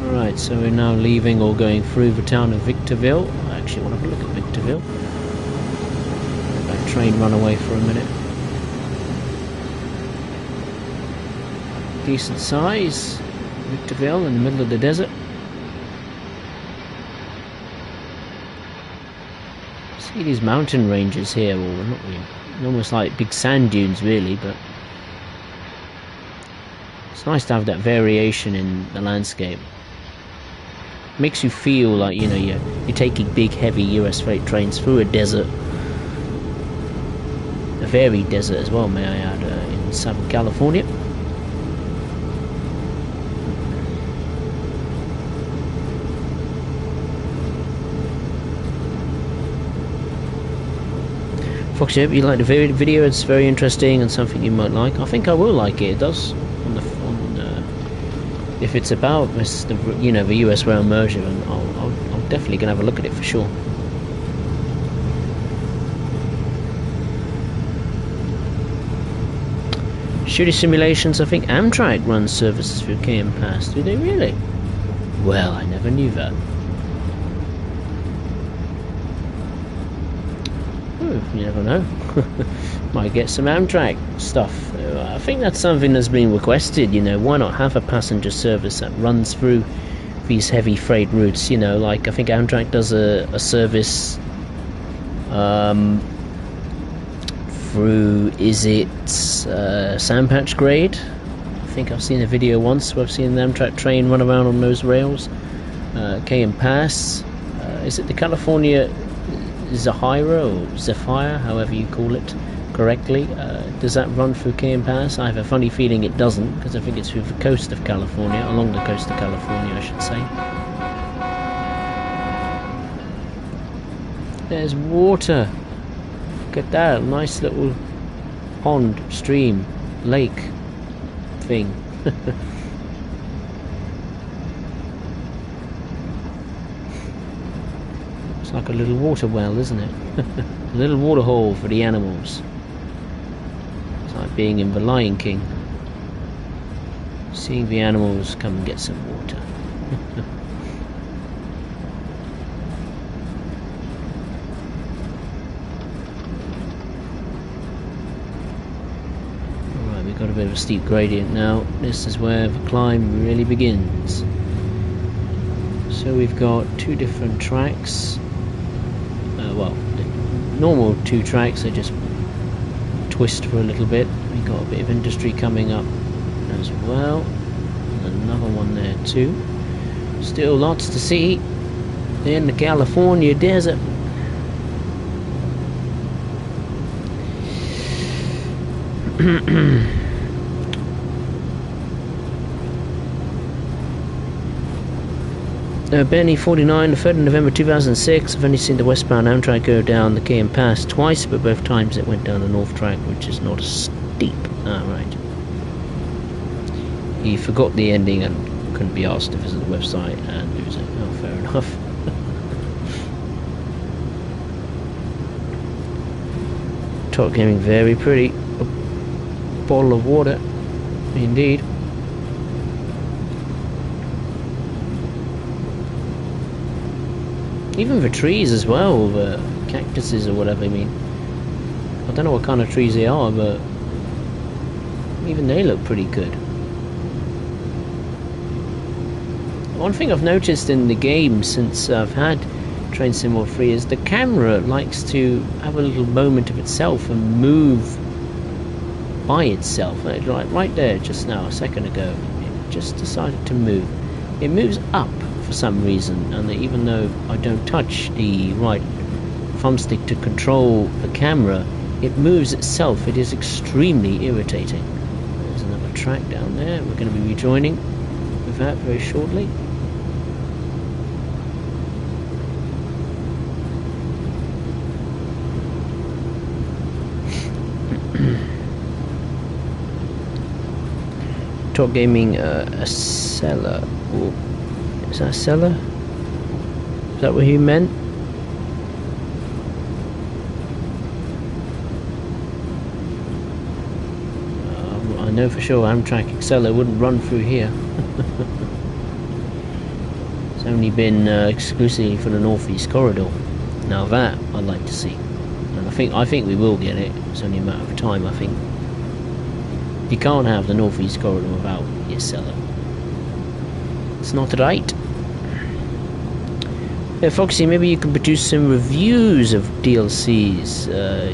Alright, so we're now leaving or going through the town of Victorville. I actually want to have a look at Victorville. Let that train run away for a minute. Decent size. Victorville in the middle of the desert. See these mountain ranges here, well, not really, almost like big sand dunes really, but it's nice to have that variation in the landscape. Makes you feel like, you know, you're taking big heavy US freight trains through a desert, a varied desert as well, may I add, in Southern California. Foxy, I hope you like the video. It's very interesting and something you might like. I think I will like it. It does. If it's about this, the US rail merger, and I'm definitely gonna have a look at it for sure. Shooting simulations. I think Amtrak runs services through KM Pass. Do they really? Well, I never knew that. You never know. Might get some Amtrak stuff. I think that's something that's been requested, you know. Why not have a passenger service that runs through these heavy freight routes, you know, like I think Amtrak does a service through, is it Sandpatch Grade? I think I've seen a video once where I've seen an Amtrak train run around on those rails. KM Pass, is it the California Zafira or Zephyr, however you call it correctly? Does that run through KM Pass? I have a funny feeling it doesn't, because I think it's through the coast of California, along the coast of California I should say. There's water. Look at that, nice little pond, stream, lake thing. It's like a little water well, isn't it? A little water hole for the animals. It's like being in The Lion King. Seeing the animals come and get some water. bit of a steep gradient now. This is where the climb really begins. So we've got two different tracks. Well, the normal two tracks, they just twist for a little bit. We've got a bit of industry coming up as well. And another one there too. Still lots to see in the California desert. Benny 49, the 3rd of November 2006. I've only seen the westbound Amtrak go down the KM Pass twice, but both times it went down the north track, which is not as steep. Ah, right. He forgot the ending and couldn't be asked to visit the website and use it. Oh, fair enough. Top Gaming, very pretty. A bottle of water, indeed. Even the trees as well, the cactuses or whatever. I mean, I don't know what kind of trees they are, but even they look pretty good. One thing I've noticed in the game since I've had Train Sim World 3 is the camera likes to have a little moment of itself and move by itself. Like right there just now, a second ago, it just decided to move. It moves up for some reason, and even though I don't touch the right thumbstick to control the camera, it moves itself. It is extremely irritating. There's another track down there. We're going to be rejoining with that very shortly. Top Gaming, a cellar. Ooh. Is that a cellar? Is that what he meant? I know for sure Amtrak Acela wouldn't run through here. It's only been exclusively for the Northeast Corridor. Now that I'd like to see, and I think we will get it. It's only a matter of time. I think you can't have the Northeast Corridor without your cellar. It's not right. Foxy, maybe you can produce some reviews of DLCs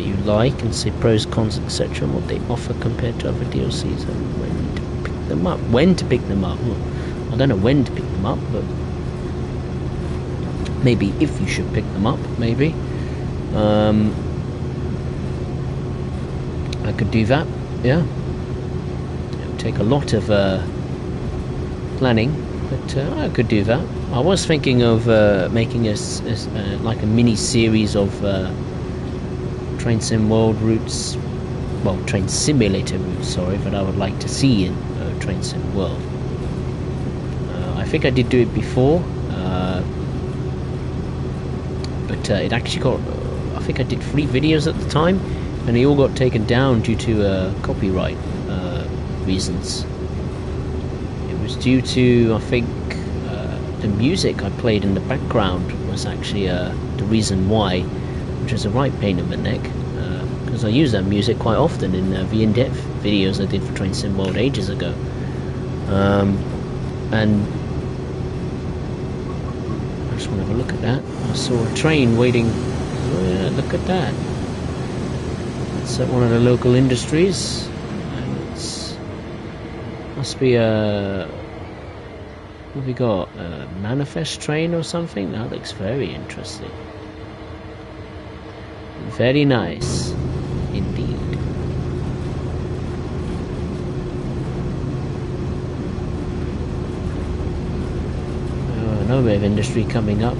you like and say pros, cons, etc. and what they offer compared to other DLCs and when to pick them up. When to pick them up? Well, I don't know when to pick them up, but maybe if you should pick them up, maybe. I could do that, yeah. It would take a lot of planning, but I could do that. I was thinking of making like a mini series of Train Sim World routes, well, Train Simulator routes, sorry, that I would like to see in Train Sim World. I think I did do it before, but it actually got, I think I did 3 videos at the time, and they all got taken down due to copyright reasons. It was due to, I think, the music I played in the background was actually the reason why, which was a right pain in the neck, because I use that music quite often in the in-depth videos I did for Train Sim World ages ago. And I just want to have a look at that. I saw a train waiting. Oh yeah, look at that. That's at one of the local industries. And it's must be a... What have we got? A manifest train or something? That looks very interesting. Very nice indeed. Another bit of industry coming up.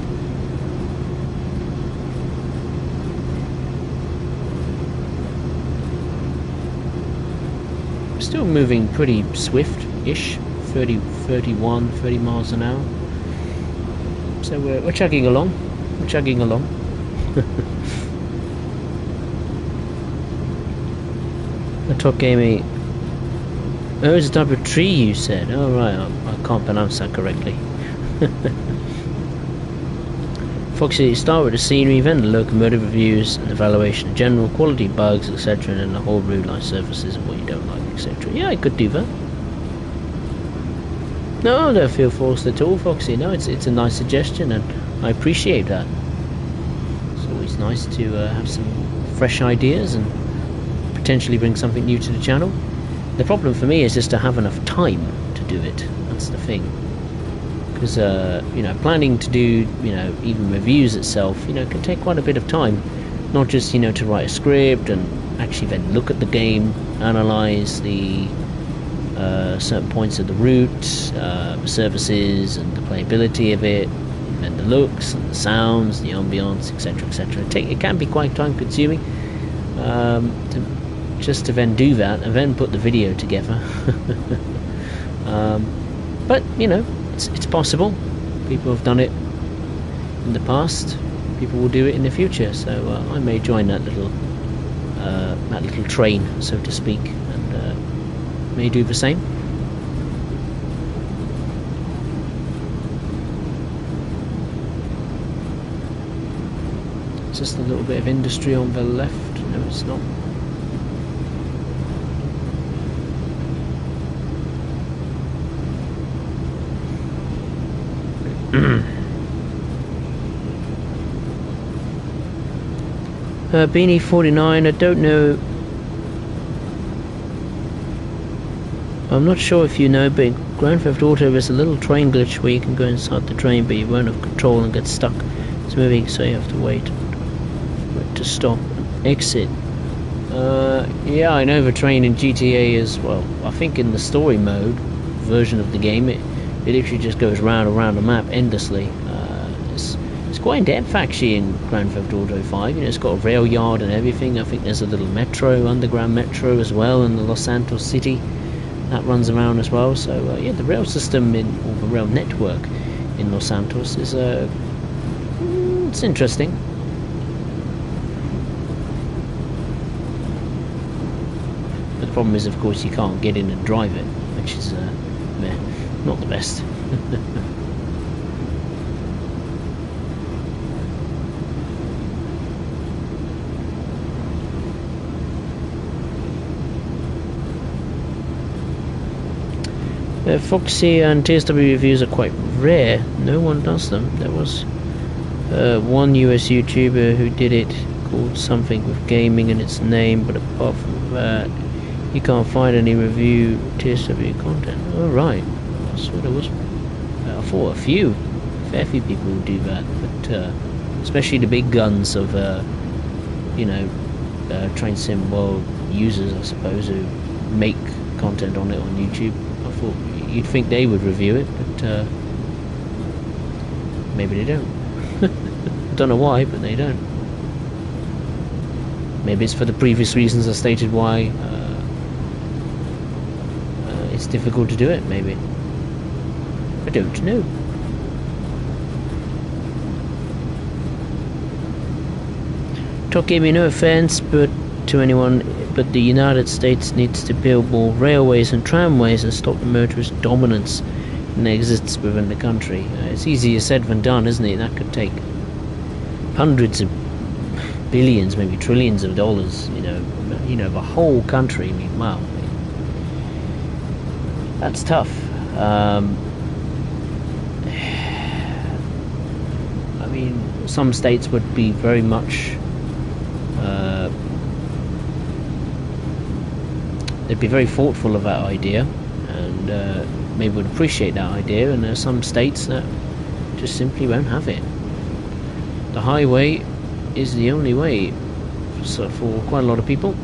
Still moving pretty swift-ish. 30 miles an hour. So we're chugging along. We're chugging along. The Top Gaming. Oh, it's a type of tree you said. Oh right, I can't pronounce that correctly. Foxy, start with the scenery, then the locomotive reviews and evaluation of general quality, bugs, etc., and then the whole route life surfaces and what you don't like, etc. Yeah, I could do that. No, I don't feel forced at all, Foxy. No, it's a nice suggestion, and I appreciate that. It's always nice to have some fresh ideas and potentially bring something new to the channel. The problem for me is just to have enough time to do it. That's the thing. Because you know, planning to do, you know, even reviews itself, you know, can take quite a bit of time. Not just, you know, to write a script and actually then look at the game, analyze the certain points of the route, services and the playability of it, and the looks and the sounds, the ambience, etc., etc. It can be quite time consuming just to then do that and then put the video together. But you know, it's possible. People have done it in the past. People will do it in the future. So I may join that little train, so to speak, and may do the same. Just a little bit of industry on the left. No, it's not. Beanie 49, I don't know. I'm not sure if you know, but in Grand Theft Auto there's a little train glitch where you can go inside the train, but you won't have control and get stuck. It's moving, so you have to wait to stop and exit. Yeah, I know the train in GTA as well. I think in the story mode version of the game, it literally just goes round and round the map endlessly. It's quite in depth actually in Grand Theft Auto 5. You know, it's got a rail yard and everything. I think there's a little metro, underground metro as well in the Los Santos city that runs around as well. So yeah, the rail system or the rail network in Los Santos is it's interesting. But the problem is, of course, you can't get in and drive it, which is not the best. Foxy and TSW reviews are quite rare. No one does them. There was one US YouTuber who did it, called something with gaming in its name, but apart from that, you can't find any review TSW content. Oh right, I swear there was. I thought a fair few people would do that, but especially the big guns of you know, Train Sim World users, I suppose, who make content on it on YouTube. I thought you'd think they would review it, but maybe they don't. Don't know why, but they don't. Maybe it's for the previous reasons I stated why it's difficult to do it, maybe. I don't know. Talk gave me no offense, but to anyone, but the United States needs to build more railways and tramways and stop the motorist dominance that exists within the country. It's easier said than done, isn't it? That could take hundreds of billions, maybe trillions of dollars. You know, the whole country. I mean, wow, that's tough. I mean, some states would be very much. They'd be very thoughtful of that idea, and maybe would appreciate that idea. And there's some states that just simply won't have it. The highway is the only way, so for quite a lot of people.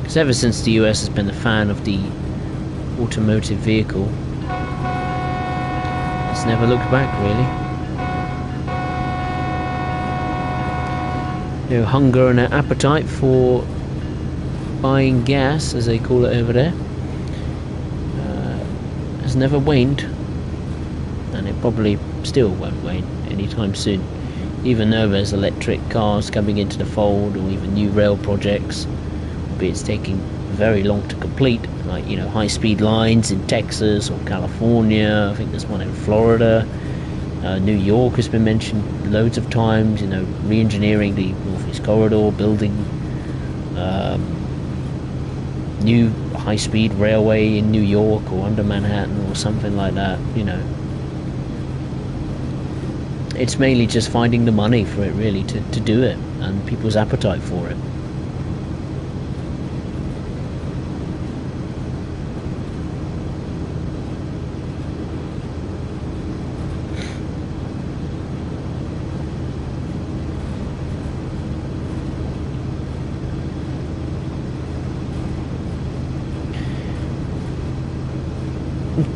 Because ever since the US has been a fan of the automotive vehicle, it's never looked back, really. You know, hunger and an appetite for buying gas, as they call it over there, has never waned, and it probably still won't wane anytime soon, even though there's electric cars coming into the fold, or even new rail projects, albeit it's taking very long to complete, like, you know, high-speed lines in Texas or California. I think there's one in Florida. New York has been mentioned loads of times, you know, re-engineering the Northeast Corridor, building new high-speed railway in New York or under Manhattan or something like that, you know. It's mainly just finding the money for it, really, to do it, and people's appetite for it.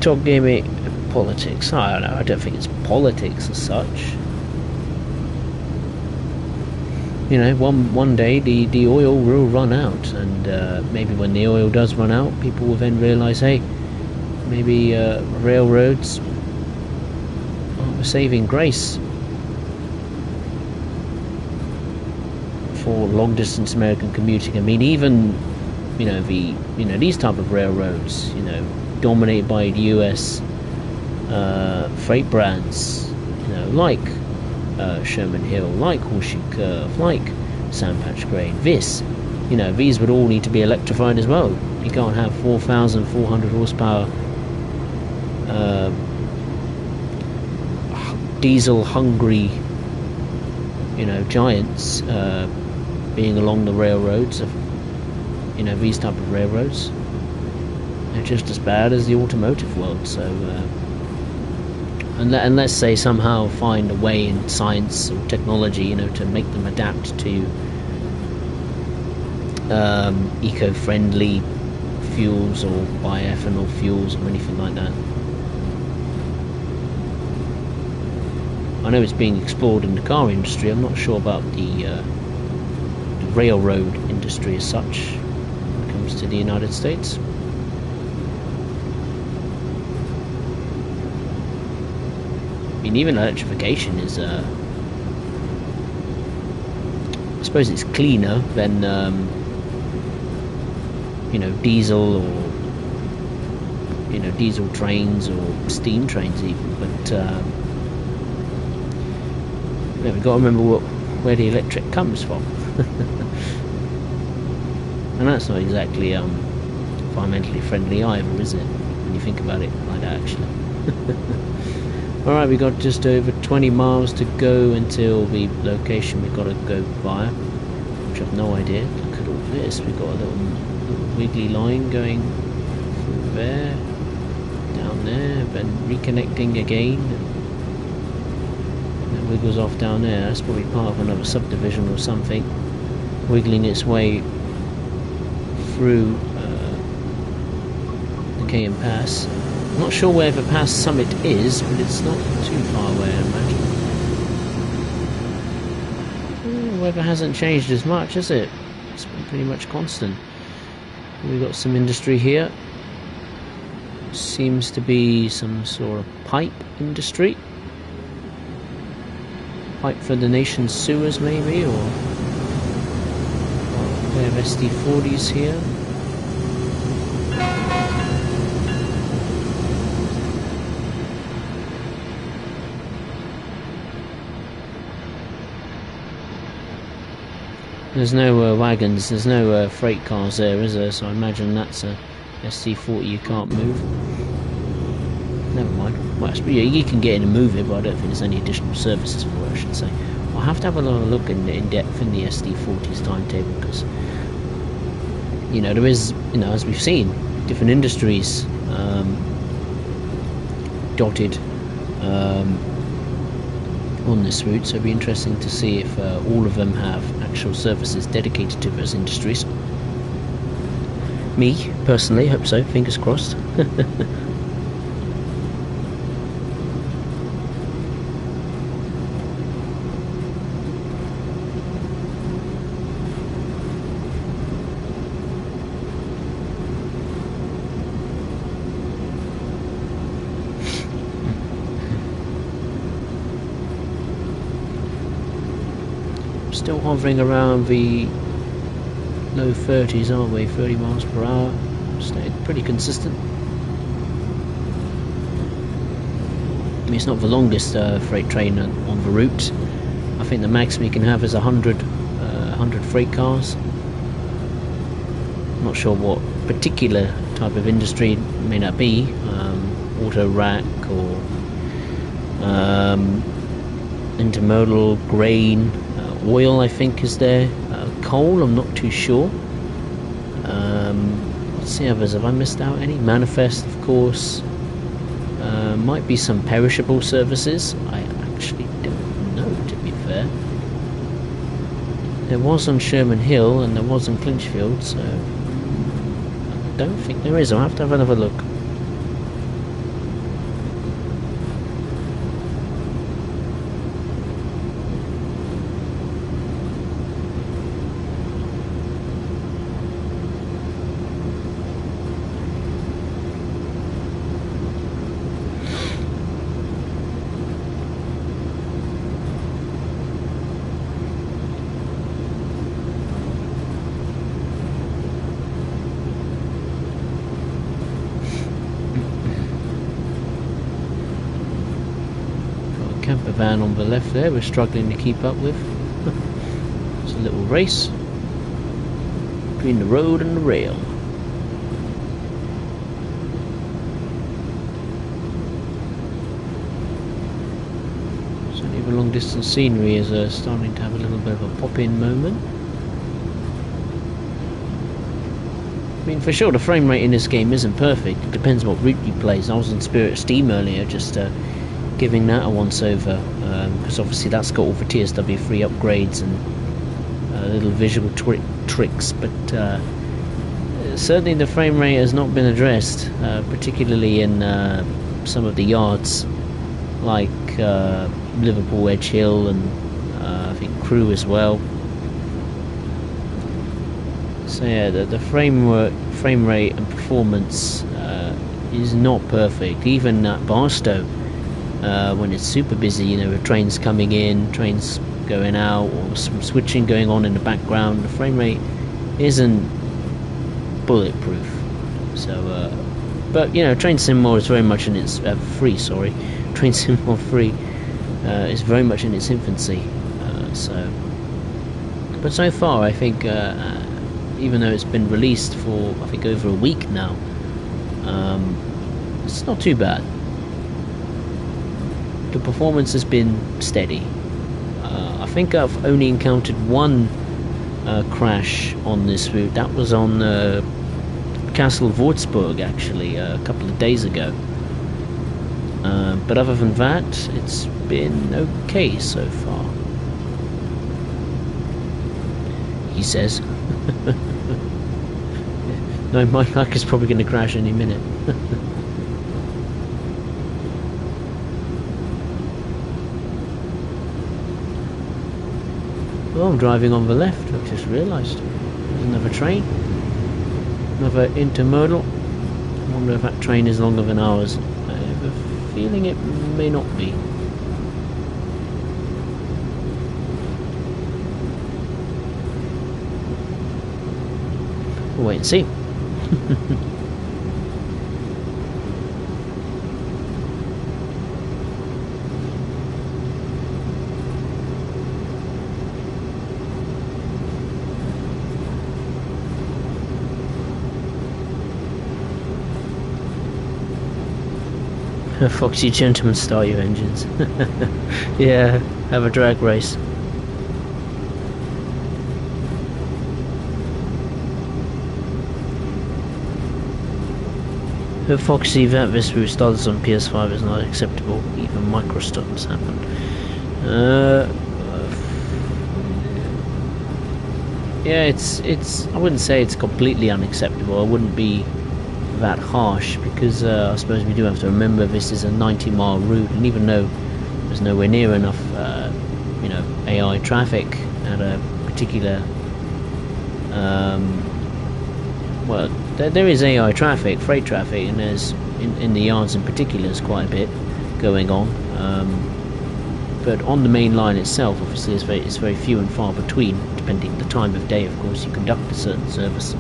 Talk gaming politics. I don't know. I don't think it's politics as such. You know, one day the oil will run out, and maybe when the oil does run out, people will then realise, hey, maybe railroads are a saving grace for long distance American commuting. I mean, even, you know, these type of railroads, you know, dominated by the US freight brands, you know, like Sherman Hill, like Horseshoe Curve, like Sandpatch Grain. You know, these would all need to be electrified as well. You can't have 4,400 horsepower diesel hungry, you know, giants being along the railroads of, you know, these type of railroads. They're just as bad as the automotive world. So unless they somehow find a way in science or technology, you know, to make them adapt to eco-friendly fuels or bioethanol fuels or anything like that. I know it's being explored in the car industry. I'm not sure about the railroad industry as such when it comes to the United States. I mean, even electrification is, I suppose it's cleaner than, you know, diesel or, you know, diesel trains or steam trains even. But yeah, we've got to remember where the electric comes from. And that's not exactly environmentally friendly either, is it? When you think about it like that, actually. Alright, we got just over 20 miles to go until the location we've got to go via, which I've no idea. Look at all this. We've got a little wiggly line going through there, down there, then reconnecting again, and it wiggles off down there. That's probably part of another subdivision or something, wiggling its way through the Cajon Pass. I'm not sure where the pass summit is, but it's not too far away, I imagine. The weather hasn't changed as much, has it? It's been pretty much constant. We've got some industry here. Seems to be some sort of pipe industry. Pipe for the nation's sewers, maybe, or a pair of SD40s here. There's no wagons, there's no freight cars there, is there? So I imagine that's a SC40 you can't move. Never mind. Well, yeah, you can get in and move it, but I don't think there's any additional services for it, I should say. I'll have to have a look in depth in the SD40's timetable, because, you know, there is, you know, as we've seen, different industries dotted on this route, so it'll be interesting to see if all of them have actual services dedicated to those industries. Me, personally, hope so, fingers crossed. Still hovering around the low 30s, aren't we? 30 miles per hour. Stayed pretty consistent. I mean, it's not the longest freight train on the route. I think the maximum you can have is 100 freight cars. I'm not sure what particular type of industry it may not be, auto rack or intermodal, grain, oil I think is there, coal I'm not too sure. What's the others, have I missed out any? Manifest of course, might be some perishable services, I actually don't know to be fair. There was on Sherman Hill and there was on Clinchfield, so I don't think there is. I'll have to have another look. Camper van on the left there we're struggling to keep up with. It's a little race between the road and the rail. Certainly the long distance scenery is starting to have a little bit of a pop-in moment. I mean, for sure the frame rate in this game isn't perfect. It depends what route you play. I was on Spirit of Steam earlier, just giving that a once over, because obviously that's got all the TSW3 upgrades and little visual tricks, but certainly the frame rate has not been addressed, particularly in some of the yards like Liverpool Edge Hill and I think Crewe as well. So yeah, the frame rate and performance is not perfect, even at Barstow. When it's super busy, you know, with trains coming in, trains going out, or some switching going on in the background, the frame rate isn't bulletproof. So, but you know, Train Sim More is very much in its Train Sim More 3 is very much in its infancy. But so far, I think, even though it's been released for I think over a week now, it's not too bad. The performance has been steady. I think I've only encountered one crash on this route. That was on Castle Würzburg actually a couple of days ago. But other than that, it's been okay so far, he says. No, my luck is probably going to crash any minute. Oh, I'm driving on the left, I've just realised. There's another train. Another intermodal. I wonder if that train is longer than ours. I have a feeling it may not be. We'll wait and see. Foxy gentlemen, start your engines. Yeah, have a drag race. Foxy, that this restarts on PS5 is not acceptable. Even microstops happen. Yeah, it's. I wouldn't say it's completely unacceptable. I wouldn't be that harsh, because I suppose we do have to remember this is a 90-mile route, and even though there's nowhere near enough, you know, AI traffic at a particular, well, there is AI traffic, freight traffic, and there's in the yards in particular there's quite a bit going on, but on the main line itself, obviously, it's very few and far between, to depending the time of day, of course, you conduct a certain service.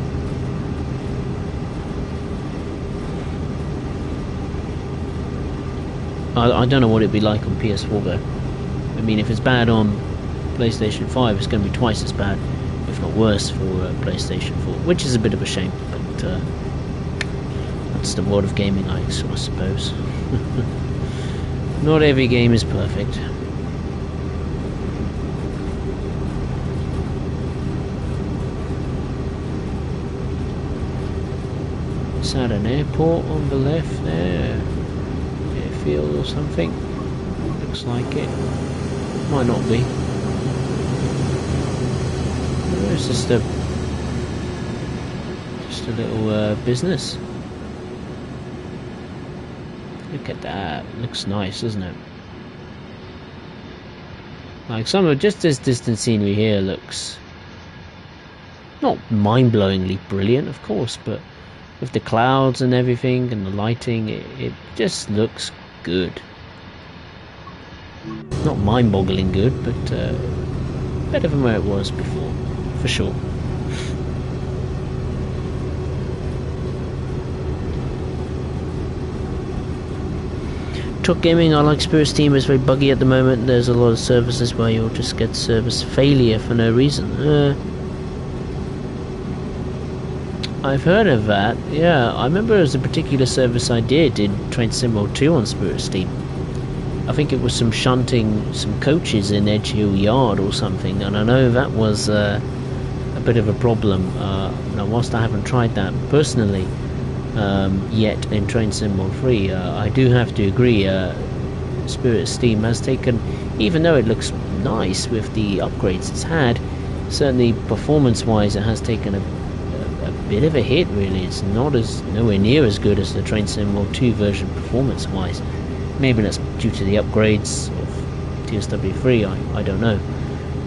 I don't know what it'd be like on PS4 though. I mean, if it's bad on PlayStation 5, it's going to be twice as bad, if not worse, for PlayStation 4, which is a bit of a shame, but that's the world of gaming, I suppose. Not every game is perfect. Is that an airport on the left there? Airfield or something? Looks like it. Might not be. It's just a little business. Look at that. Looks nice, doesn't it? Like some of just this distant scenery here looks not mind-blowingly brilliant, of course, but with the clouds and everything and the lighting, it just looks good. Not mind-boggling good, but better than where it was before, for sure. Talk Gaming, I like Spirit Steam, is very buggy at the moment. There's a lot of services where you'll just get service failure for no reason. I've heard of that, yeah. I remember there was a particular service I did in Train Sim 2 on Spirit Steam. I think it was some shunting some coaches in Edge Hill Yard or something, and I know that was a bit of a problem. Now, whilst I haven't tried that personally yet in Train Sim 3, I do have to agree, Spirit Steam has taken, even though it looks nice with the upgrades it's had, certainly performance-wise it has taken a bit of a hit, really. It's nowhere near as good as the Train Sim 2 version performance-wise. Maybe that's due to the upgrades of TSW3, I don't know,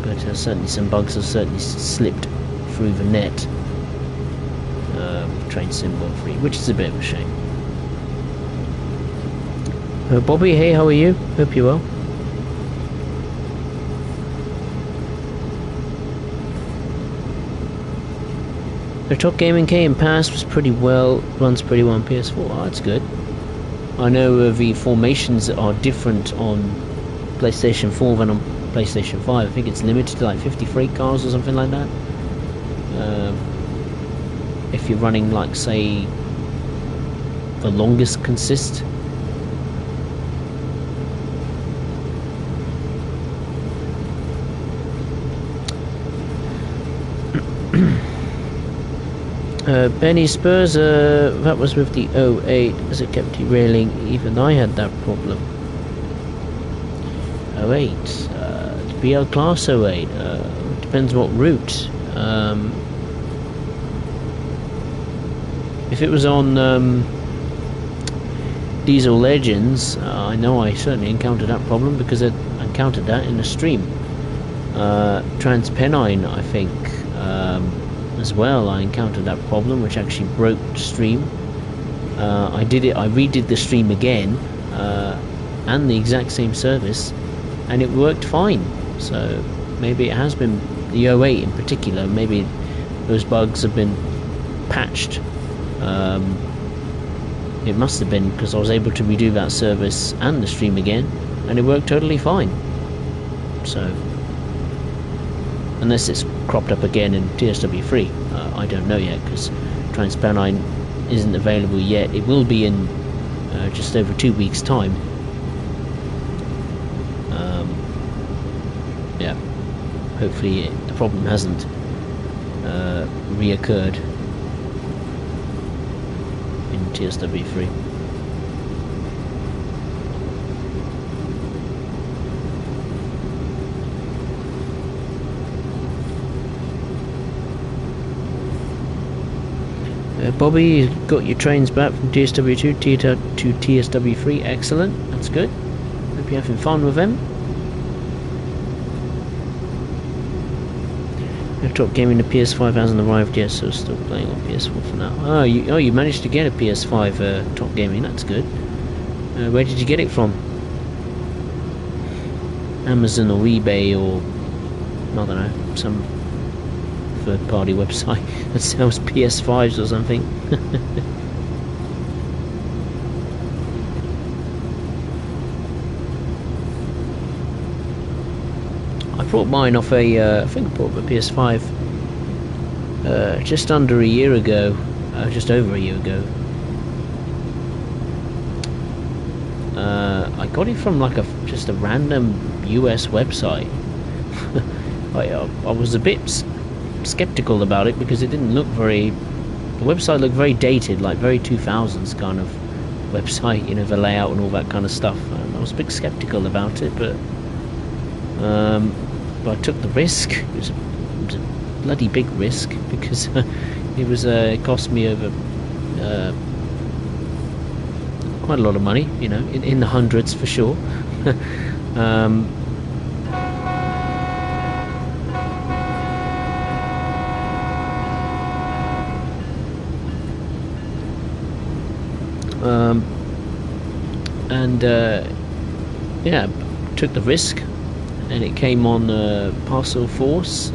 but certainly some bugs have certainly slipped through the net. Train Sim 3, which is a bit of a shame. Bobby, hey, how are you? Hope you're well. The Top Gaming K in past was pretty well, runs pretty well on PS4. Oh, that's good. I know the formations are different on PlayStation 4 than on PlayStation 5. I think it's limited to like 50 freight cars or something like that. If you're running, like, say, the longest consist. Benny Spurs, that was with the 08 as it kept derailing. Even I had that problem. 08, the BL Class 08, depends what route. If it was on Diesel Legends, I know I certainly encountered that problem because I encountered that in a stream. Transpennine, I think, as well, I encountered that problem, which actually broke the stream. I redid the stream again, and the exact same service, and it worked fine. So maybe it has been the 08 in particular, maybe those bugs have been patched. It must have been, because I was able to redo that service and the stream again, and it worked totally fine. So unless it's cropped up again in TSW3, I don't know yet, because Transpennine isn't available yet. It will be in just over 2 weeks' time. Yeah, hopefully the problem hasn't reoccurred in TSW3. Bobby, you got your trains back from TSW2 to TSW3. Excellent, that's good. Hope you're having fun with them. Top Gaming, the PS5 hasn't arrived yet, so still playing on PS4 for now. Oh, you managed to get a PS5, Top Gaming. That's good. Where did you get it from? Amazon or eBay or I don't know, some third-party website that sells PS5s or something. I brought mine off I think I brought a PS5 just under a year ago, just over a year ago. I got it from like just a random US website. I was a bit skeptical about it because it didn't look the website looked very dated, like very 2000s kind of website, you know, the layout and all that kind of stuff. I was a bit skeptical about it, but I took the risk. It was a bloody big risk because it cost me over quite a lot of money, you know, in the hundreds for sure. Yeah, took the risk, and it came on Parcel Force.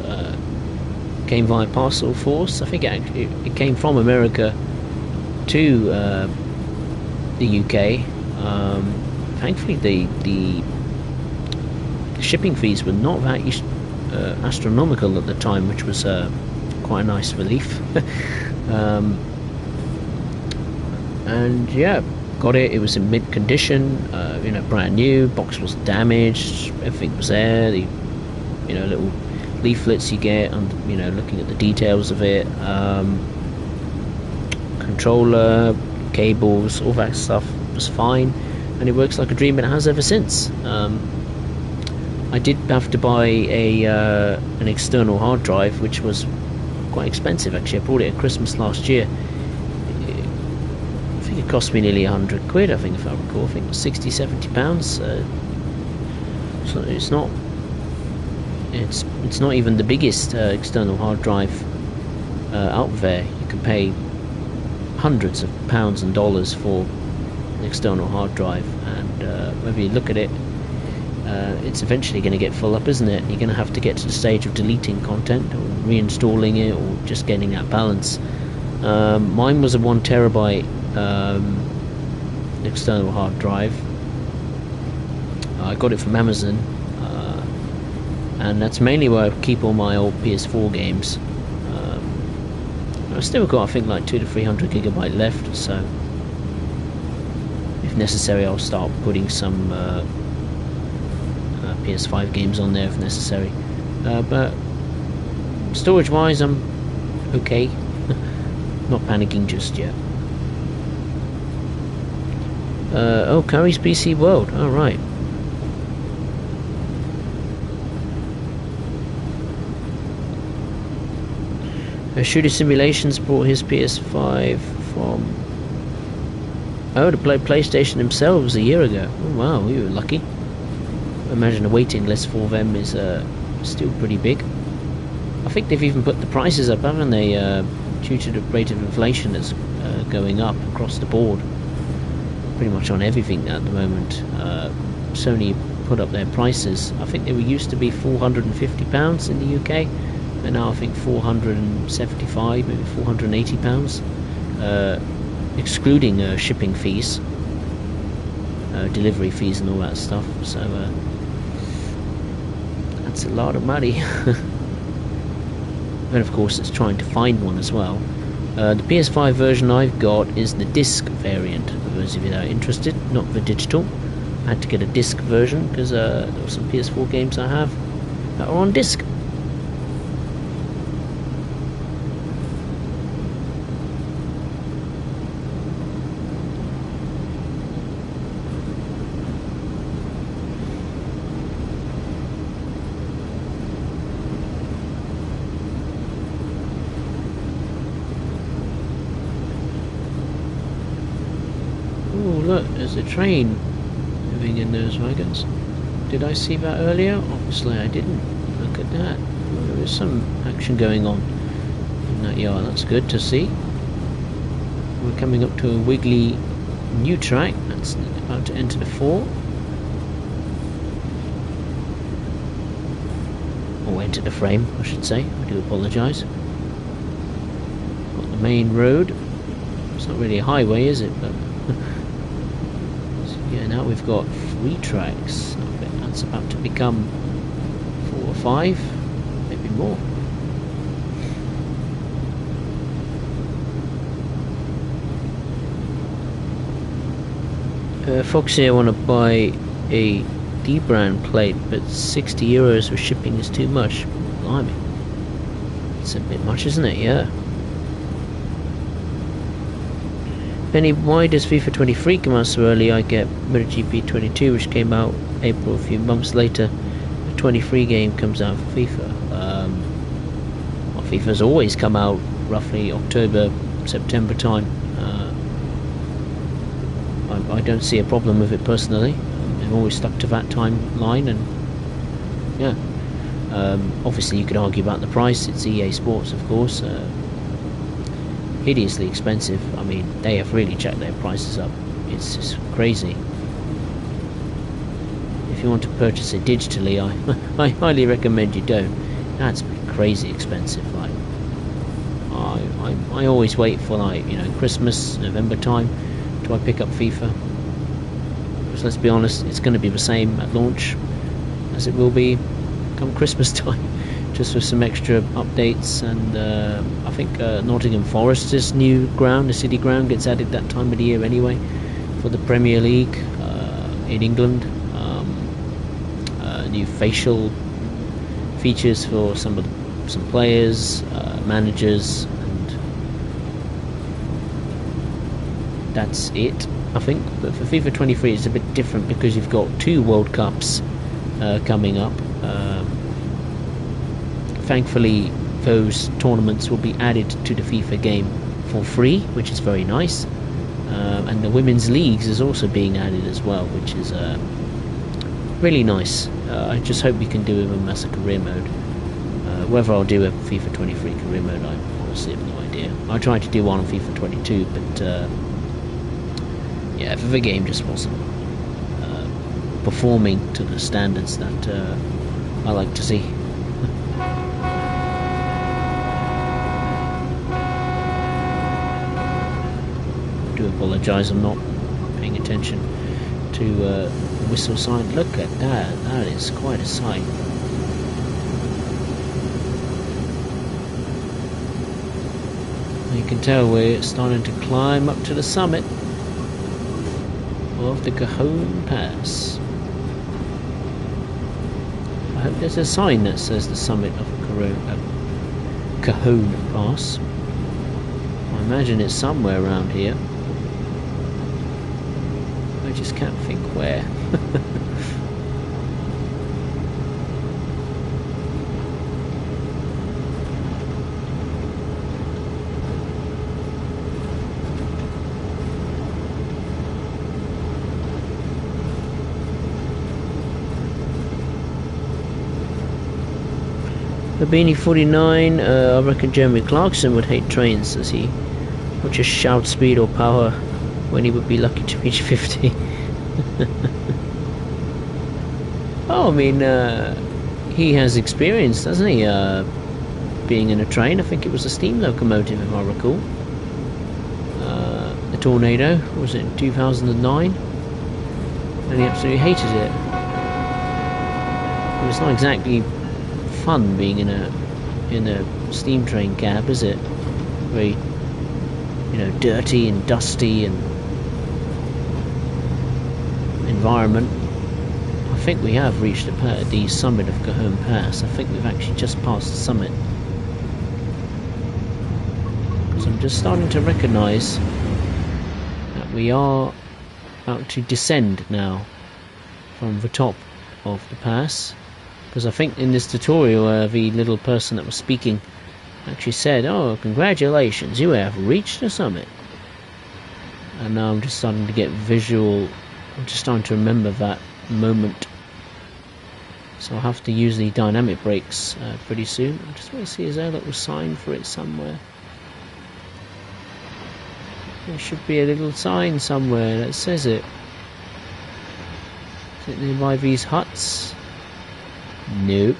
Came via Parcel Force. I think it came from America to the UK. Thankfully, the shipping fees were not that astronomical at the time, which was quite a nice relief. And yeah, got it. It was in mid condition, you know, brand new. Box was damaged. Everything was there. The, you know, little leaflets you get, and you know, looking at the details of it. Controller, cables, all that stuff was fine, and it works like a dream, and it has ever since. I did have to buy an external hard drive, which was quite expensive actually. I bought it at Christmas last year. I think it cost me nearly 100 quid, I think, if I recall. I think it was 60-70 pounds. So it's not even the biggest external hard drive out there. You can pay hundreds of pounds and dollars for an external hard drive, and whether you look at it, it's eventually going to get full up, isn't it? You're going to have to get to the stage of deleting content or reinstalling it, or just getting that balance. Mine was a 1 terabyte external hard drive. I got it from Amazon, and that's mainly where I keep all my old PS4 games. I've still got, I think, like 200 to 300 gigabyte left, so if necessary I'll start putting some PS5 games on there if necessary, but storage wise I'm okay. Not panicking just yet. Oh, Curry's PC World, alright. Shooter Simulations brought his PS5 from... Oh, to play PlayStation themselves a year ago. Oh wow, we were lucky. I imagine the waiting list for them is still pretty big. I think they've even put the prices up, haven't they? Due to the rate of inflation that's going up across the board. Pretty much on everything at the moment. Sony put up their prices. I think they were used to be £450 in the UK. And now I think 475, maybe 480 pounds, excluding shipping fees, delivery fees and all that stuff. So that's a lot of money. And of course it's trying to find one as well. The PS5 version I've got is the disc variant, for those of you that are interested, not the digital. I had to get a disc version because there were some PS4 games I have that are on disc. Look, there's a train moving in those wagons. Did I see that earlier? Obviously I didn't. Look at that. There is some action going on in that yard. That's good to see. We're coming up to a wiggly new track that's about to enter the fort. Or enter the frame, I should say. I do apologise. main road. It's not really a highway, is it? But so yeah, now we've got 3 tracks. I bet that's about to become 4 or 5, maybe more. Foxy, I want to buy a D-brand plate, but 60 euros for shipping is too much. Blimey. It's a bit much, isn't it? Yeah. Benny, why does FIFA 23 come out so early? I get MotoGP 22, which came out April, a few months later. The 23 game comes out for FIFA. Well, FIFA's always come out roughly October, September time. I don't see a problem with it personally. I've always stuck to that timeline, and yeah. Obviously, you could argue about the price. It's EA Sports, of course. Hideously expensive. I mean, they have really jacked their prices up. It's just crazy. If you want to purchase it digitally, I highly recommend you don't. That's crazy expensive. Like, I always wait for, like, you know, Christmas, November time. Do I pick up FIFA? Because let's be honest, it's going to be the same at launch as it will be come Christmas time, just with some extra updates. And I think Nottingham Forest's new ground, the city ground, gets added that time of the year anyway for the Premier League in England. New facial features for some players, managers, and that's it, I think. But for FIFA 23 it's a bit different because you've got 2 World Cups coming up. Thankfully those tournaments will be added to the FIFA game for free, which is very nice. And the Women's Leagues is also being added as well, which is really nice. I just hope we can do it as a career mode. Whether I'll do a FIFA 23 career mode, I honestly have no idea. I tried to do one on FIFA 22, but yeah, the game just wasn't performing to the standards that I like to see. I do apologise, I'm not paying attention to the whistle sign. Look at that, that is quite a sight. You can tell we're starting to climb up to the summit of the Cajon Pass. I hope there's a sign that says the summit of Cajon Pass. I imagine it's somewhere around here. I just can't think where. Beanie 49, I reckon Jeremy Clarkson would hate trains, as he would just shout speed or power when he would be lucky to reach 50. Oh, I mean, he has experience, doesn't he, being in a train. I think it was a steam locomotive, if I recall. The Tornado, was it in 2009? And he absolutely hated it. It was not exactly fun being in a steam train cab, is it? Very, you know, dirty and dusty and environment. I think we have reached the summit of Cajon Pass. I think we've actually just passed the summit. So I'm just starting to recognise that we are about to descend now from the top of the pass. Because I think in this tutorial the little person that was speaking actually said, "Oh, congratulations, you have reached the summit." And now I'm just starting to get visual. I'm just starting to remember that moment. So I'll have to use the dynamic brakes pretty soon. I just want to see, is there a little sign for it somewhere? There should be a little sign somewhere that says it. Is it nearby these huts? Nope.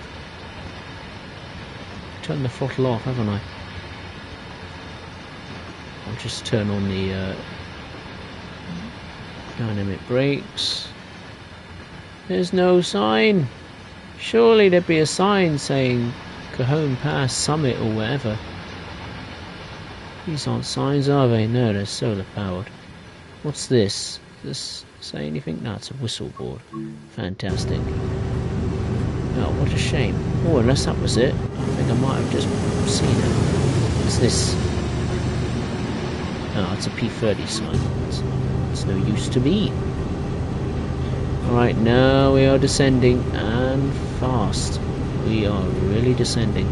Turned the throttle off, haven't I? I'll just turn on the dynamic brakes. There's no sign. Surely there'd be a sign saying Cajon Pass Summit or whatever. These aren't signs, are they? No, they're solar powered. What's this? Does this say anything? No, it's a whistle board. Fantastic. Oh, what a shame. Oh, unless that was it. I think I might have just seen it. What's this? Oh, it's a P30 sign. It's no use to me. Alright, now we are descending, and fast. We are really descending.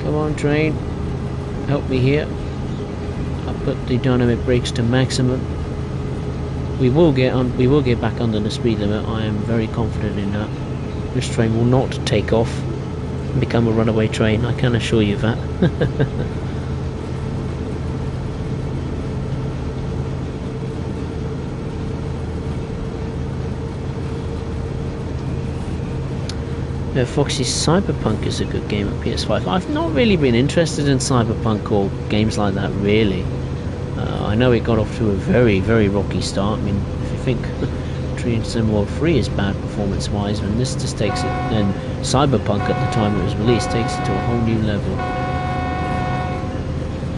Come on, train. Help me here. I'll put the dynamic brakes to maximum. We will get back under the speed limit. I am very confident in that. This train will not take off and become a runaway train. I can assure you that. Foxy's Cyberpunk is a good game at PS5. I've not really been interested in Cyberpunk or games like that, really. I know it got off to a very, very rocky start. I mean, if you think Train Sim World 3 is bad performance-wise, and this just takes it, then Cyberpunk at the time it was released takes it to a whole new level.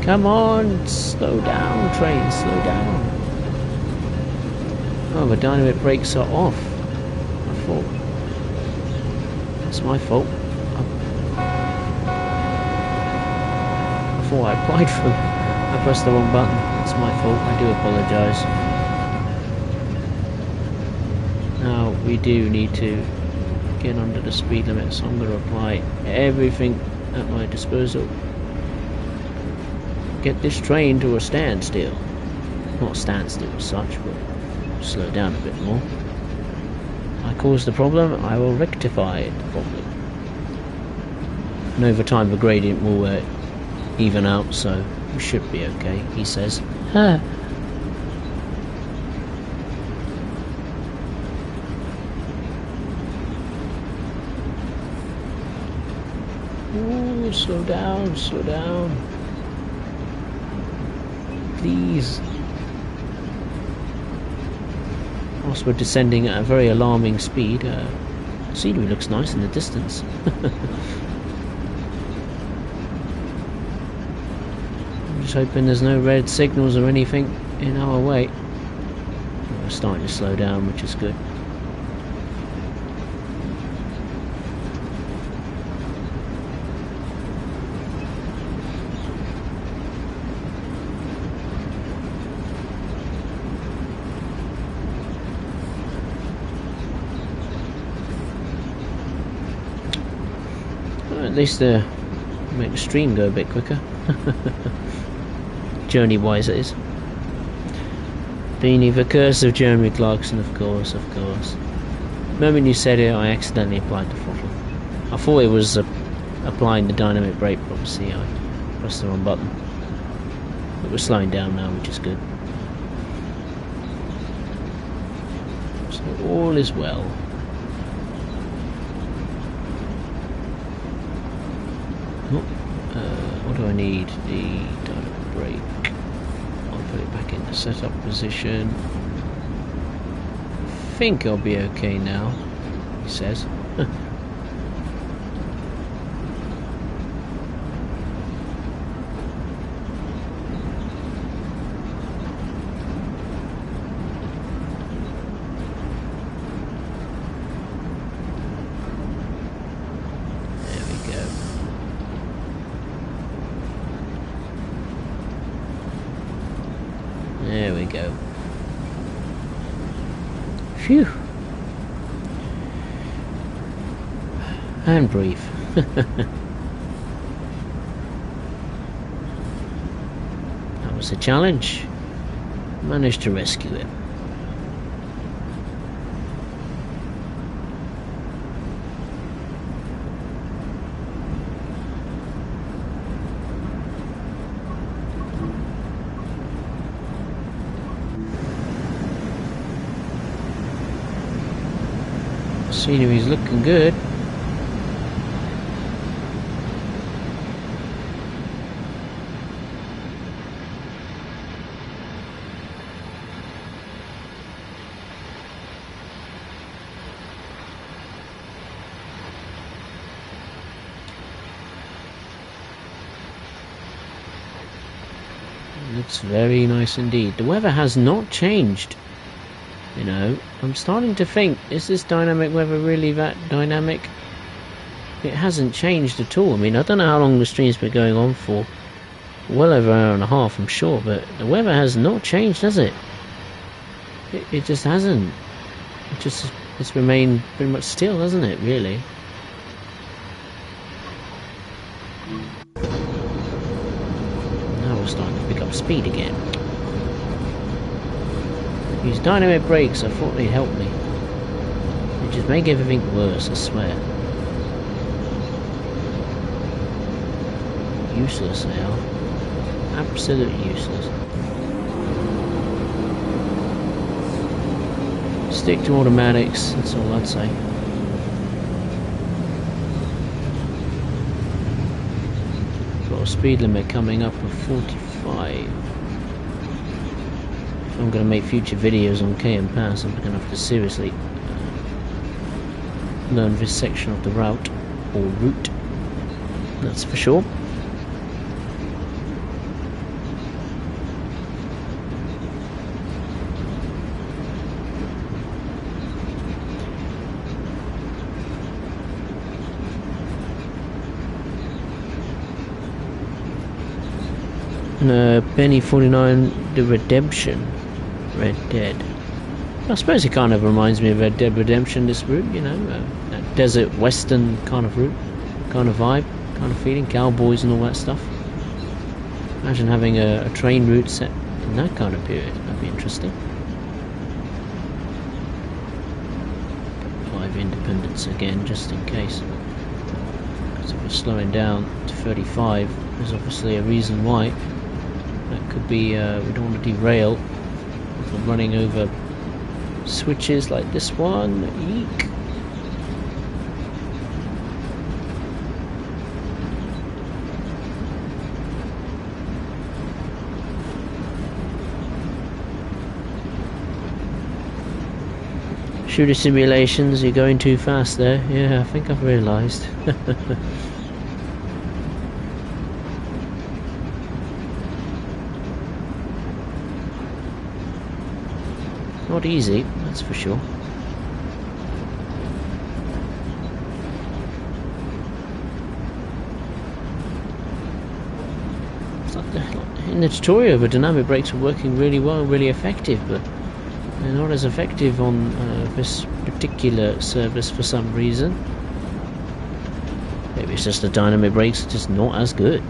Come on, slow down, train, slow down. Oh, the dynamic brakes are off. I thought... It's my fault. I thought I applied for them. I pressed the wrong button. It's my fault. I do apologise. Now we do need to get under the speed limit, so I'm going to apply everything at my disposal. Get this train to a standstill. Not standstill as such, but slow down a bit more. I caused the problem, I will rectify the problem. And over time the gradient will even out, so we should be okay, he says. Huh. Ooh, slow down, slow down. Please. Whilst we're descending at a very alarming speed, scenery looks nice in the distance. I'm just hoping there's no red signals or anything in our way. We're starting to slow down, which is good. At least make the stream go a bit quicker. Journey wise it is. Beanie, the curse of Jeremy Clarkson, of course, of course. The moment you said it, I accidentally applied the throttle. I thought it was applying the dynamic brake, but obviously I pressed the wrong button. But we're slowing down now, which is good. So all is well. What do I need? The dynamic brake. I'll put it back into setup position. I think I'll be okay now, he says. There we go. Phew. And breathe. That was a challenge. Managed to rescue it. Scenery's looking good. looks very nice indeed. The weather has not changed. You know, I'm starting to think, is this dynamic weather really that dynamic? It hasn't changed at all. I mean, I don't know how long the stream's been going on for. Well over an hour and a half, I'm sure, but the weather has not changed, has it? It just hasn't. It's remained pretty much still, hasn't it, really? Now we're starting to pick up speed again. These dynamic brakes, I thought they'd help me. They just make everything worse, I swear. Useless they are. Absolutely useless. Stick to automatics, that's all I'd say. Got a speed limit coming up of 45. If I'm going to make future videos on KM Pass, I'm going to have to seriously learn this section of the route, or route, that's for sure. Penny 49, The Redemption, Red Dead. I suppose it kind of reminds me of Red Dead Redemption, this route, you know, that desert western kind of route, kind of vibe, kind of feeling, cowboys and all that stuff. Imagine having a train route set in that kind of period, that'd be interesting. 5 independence again, just in case. Because if we're slowing down to 35, there's obviously a reason why. That could be, we don't want to derail if we're running over switches like this one. Eek. Shooter simulations, you're going too fast there. Yeah, I think I've realised. Not easy, that's for sure. In the tutorial, the dynamic brakes were working really well, really effective, but they're not as effective on this particular service for some reason. Maybe it's just the dynamic brakes are just not as good.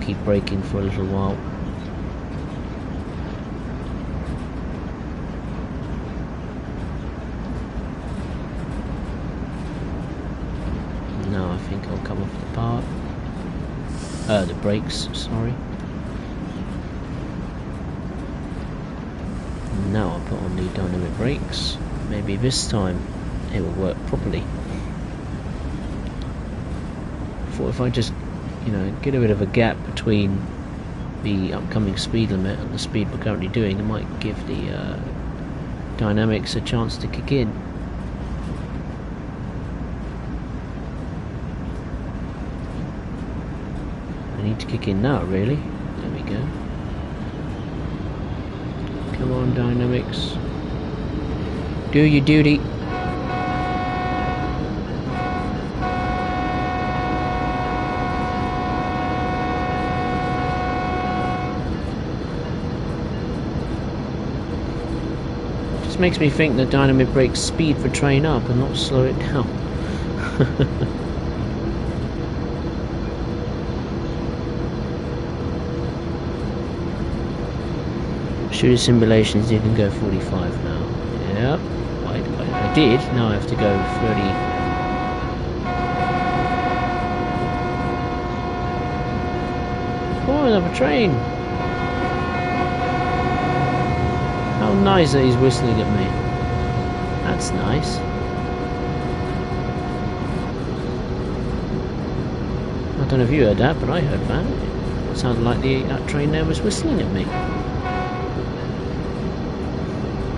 Keep braking for a little while. Now I think I'll come off the part. The brakes, sorry. Now I'll put on the dynamic brakes. Maybe this time it will work properly. I thought if I just, you know, get a bit of a gap between the upcoming speed limit and the speed we're currently doing, it might give the dynamics a chance to kick in. They need to kick in now, really. There we go. Come on, dynamics. Do your duty. Makes me think that dynamic brakes speed the train up and not slow it down. Shooter simulations, you can go 45 now. Yep, I did. Now I have to go 30. Oh, another train. How nice that he's whistling at me. That's nice. I don't know if you heard that, but I heard that. It sounded like that train there was whistling at me.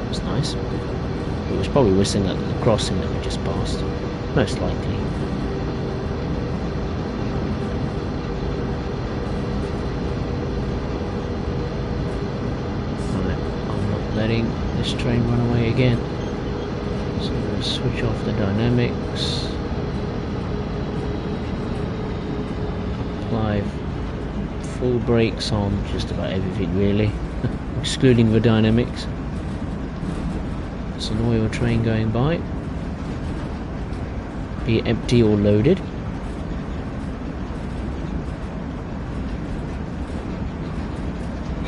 That's nice. It was probably whistling at the crossing that we just passed. Most likely. letting this train run away again. So I'm going to switch off the dynamics. Apply full brakes on just about everything really, excluding the dynamics. It's an oil train going by. Be it empty or loaded.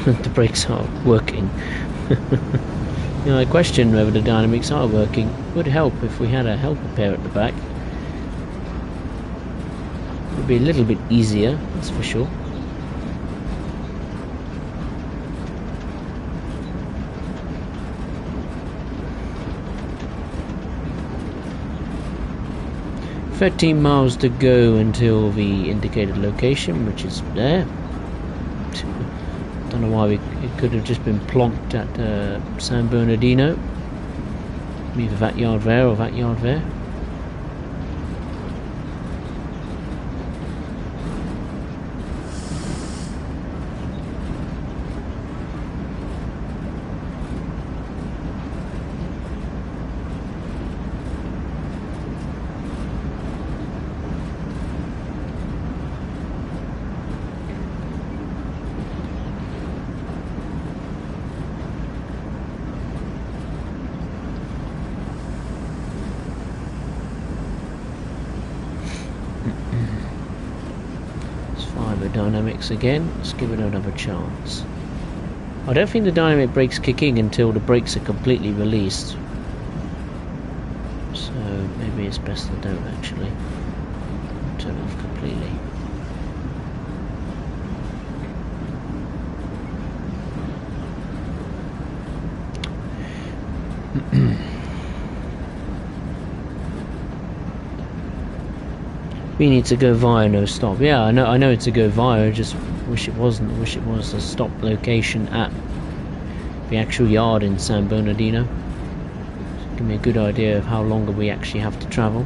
The brakes aren't working. You know, I question whether the dynamics are working. Would help if we had a helper pair at the back. Would be a little bit easier, that's for sure. "13 miles to go until the indicated location," which is there. Don't know why it could have just been plonked at San Bernardino. Either that yard there or that yard there. Dynamics again. Let's give it another chance. I don't think the dynamic brakes kick in until the brakes are completely released, so maybe it's best I don't actually turn off completely. We need to go via no stop. Yeah, I know it's a go via. I just wish it wasn't. I wish it was a stop location at the actual yard in San Bernardino. Give me a good idea of how long we actually have to travel.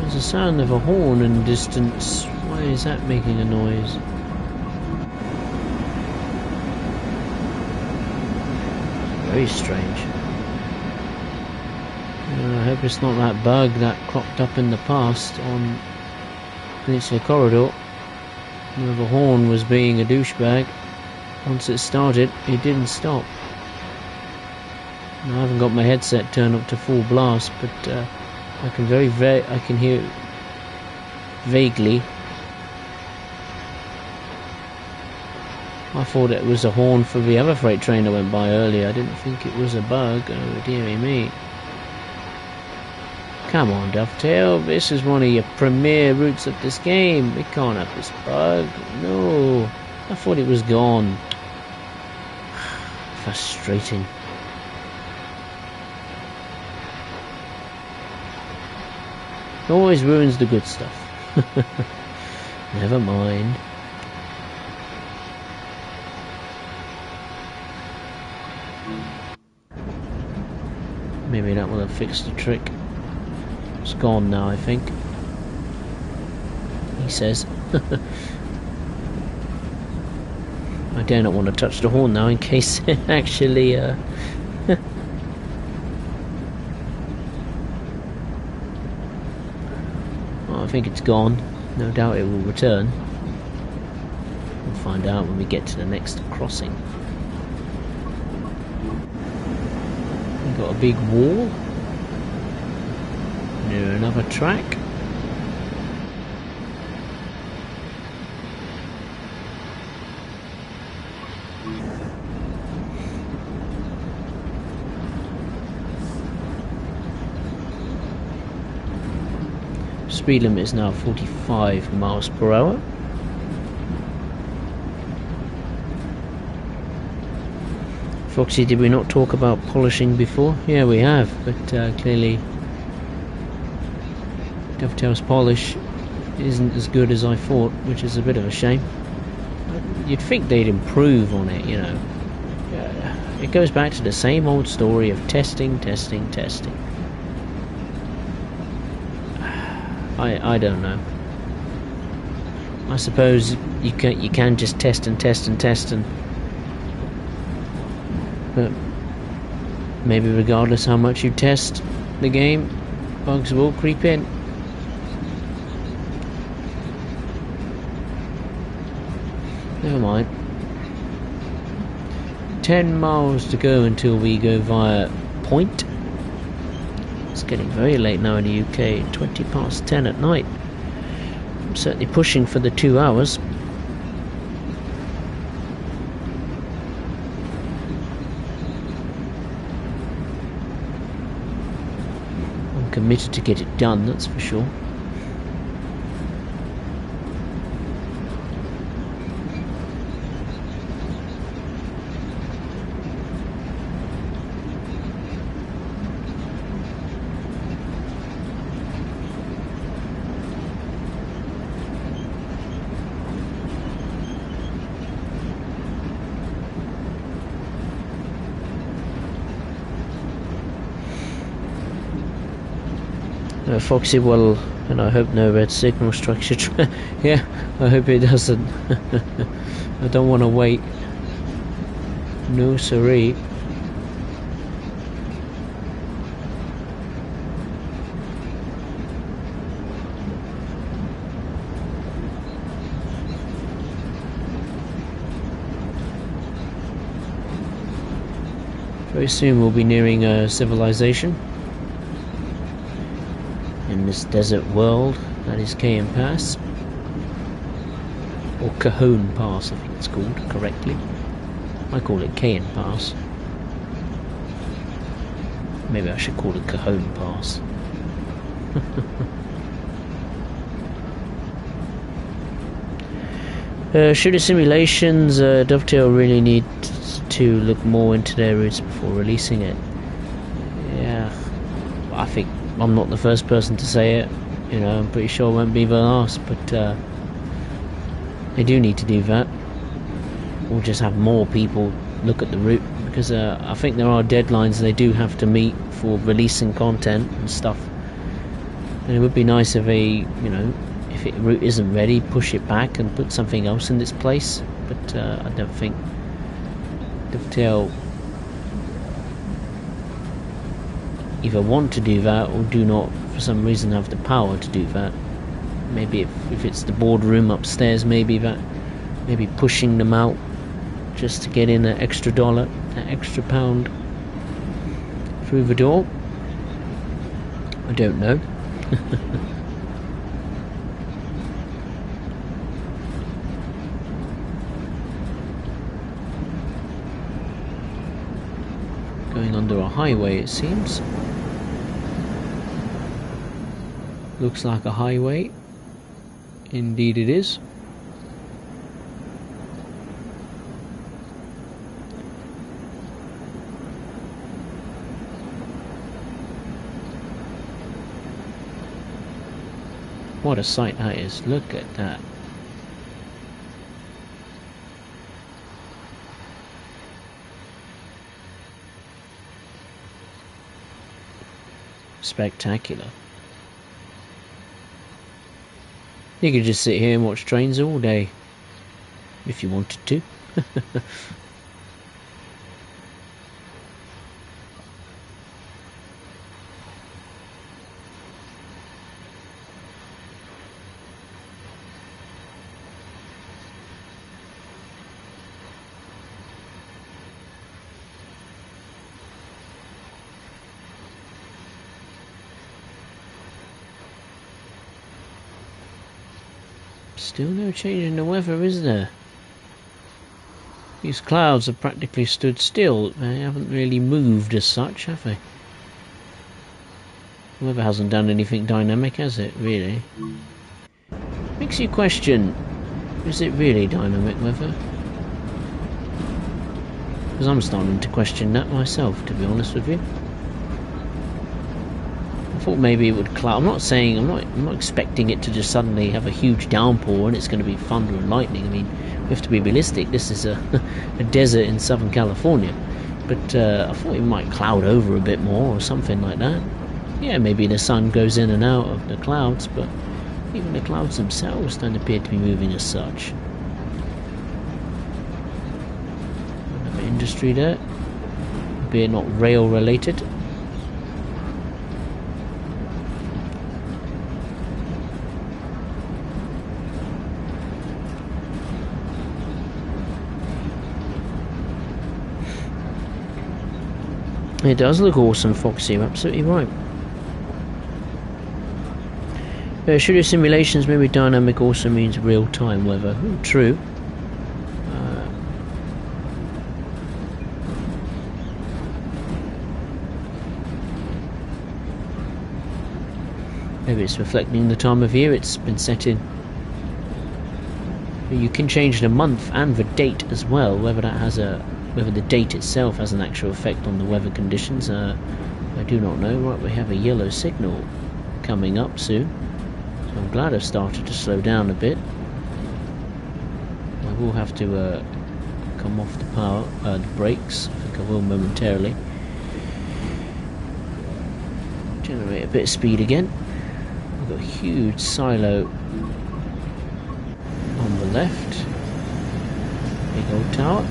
There's a sound of a horn in the distance. Why is that making a noise? Very strange. I hope it's not that bug that cropped up in the past on Peninsula Corridor, where the horn was being a douchebag. Once it started, it didn't stop. I haven't got my headset turned up to full blast, but I can I can hear it vaguely. I thought it was a horn for the other freight train that went by earlier. I didn't think it was a bug. Oh dearie me. Come on, Dovetail. This is one of your premier routes of this game. We can't have this bug. No. I thought it was gone. Frustrating. Always ruins the good stuff. Never mind. Maybe that will have fixed the trick. It's gone now, I think. He says. I dare not want to touch the horn now in case it actually I think it's gone. No doubt it will return. We'll find out when we get to the next crossing. We've got a big wall. Near another track. Speed limit is now 45 miles per hour. Foxy, did we not talk about polishing before? Yeah, we have, but clearly Dovetail's polish isn't as good as I thought, which is a bit of a shame. You'd think they'd improve on it, you know. It goes back to the same old story of testing. I don't know. I suppose you can just test, but maybe regardless how much you test the game, bugs will creep in. Never mind. 10 miles to go until we go via Point. It's getting very late now in the UK, 20 past 10 at night. I'm certainly pushing for the 2 hours. I'm committed to get it done, that's for sure. Foxy, well, and I hope no red signal structure. Yeah, I hope it doesn't. I don't want to wait. No siree. Very soon we'll be nearing a civilization. In this desert world, that is Cajon Pass, or Cajon Pass I think it's called correctly. I call it Cajon Pass. Maybe I should call it Cajon Pass. Shooter simulations, Dovetail really need to look more into their routes before releasing it. Yeah, I think I'm not the first person to say it, you know, I'm pretty sure I won't be the last, but they do need to do that, or just have more people look at the route, because I think there are deadlines they do have to meet for releasing content and stuff, and it would be nice if they, you know, if the route isn't ready, push it back and put something else in its place, but I don't think Dovetail either want to do that or do not for some reason have the power to do that. Maybe if it's the boardroom upstairs, maybe pushing them out just to get in that extra dollar, that extra pound through the door. I don't know. Going under a highway, it seems. Looks like a highway. Indeed it is. What a sight that is. Look at that. Spectacular. You could just sit here and watch trains all day if you wanted to. Still no change in the weather, is there? These clouds have practically stood still. They haven't really moved as such, have they? The weather hasn't done anything dynamic, has it, really? Makes you question, is it really dynamic weather? Because I'm starting to question that myself, to be honest with you. I thought maybe it would cloud. I'm not expecting it to just suddenly have a huge downpour and it's going to be thunder and lightning. I mean, we have to be realistic. This is a desert in Southern California. But I thought it might cloud over a bit more or something like that. Yeah, maybe the sun goes in and out of the clouds, but even the clouds themselves don't appear to be moving as such. Another industry there, albeit not rail related. It does look awesome, Foxy, you're absolutely right. Shooter simulations, maybe dynamic also means real-time weather. True. Maybe it's reflecting the time of year it's been set in. You can change the month and the date as well, whether the date itself has an actual effect on the weather conditions. I do not know. Right, we have a yellow signal coming up soon. So I'm glad I've started to slow down a bit. I will have to come off the brakes. I think I will momentarily. Generate a bit of speed again. We've got a huge silo on the left. Big old tower.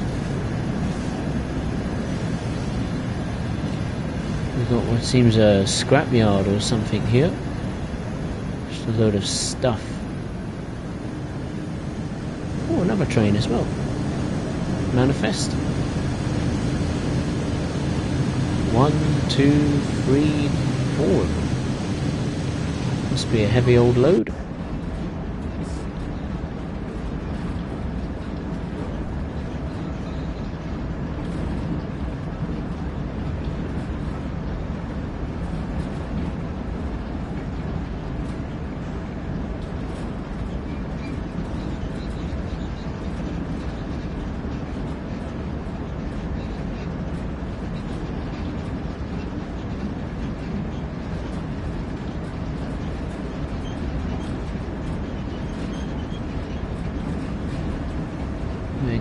We've got what seems a scrapyard or something here. Just a load of stuff. Oh, another train as well. Manifest. 1, 2, 3, 4. Must be a heavy old load.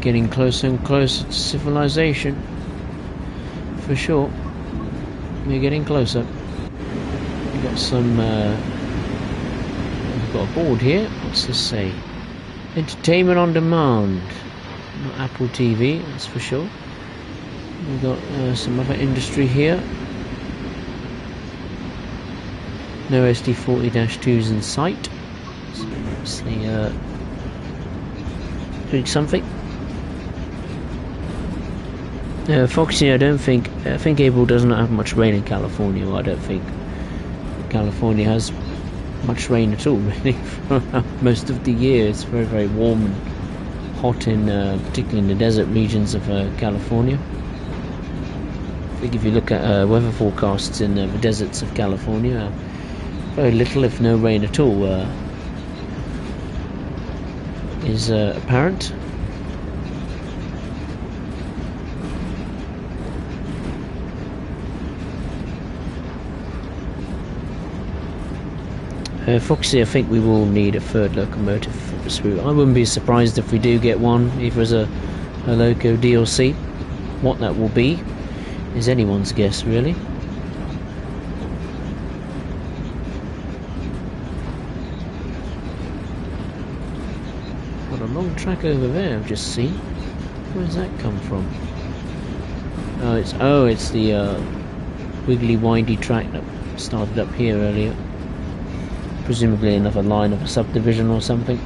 Getting closer and closer to civilization, for sure. We're getting closer. We've got some. We've got a board here. What's this say? Entertainment on demand. Not Apple TV, that's for sure. We've got some other industry here. No SD40-2s in sight. So let's see. Doing something. Foxy, I think April does not have much rain in California. Well, I don't think California has much rain at all, really, for most of the year. It's very, very warm and hot, particularly in the desert regions of California. I think if you look at weather forecasts in the deserts of California, very little, if no rain at all, is apparent. Foxy, I think we will need a third locomotive for this route. I wouldn't be surprised if we do get one, either as a loco DLC. What that will be is anyone's guess, really. Got a long track over there I've just seen. Where's that come from? Oh, it's the wiggly, windy track that started up here earlier. Presumably another line of a subdivision or something.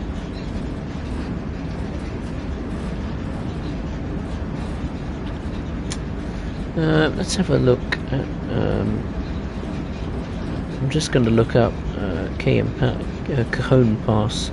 Let's have a look at. I'm just going to look up Cajon Pass.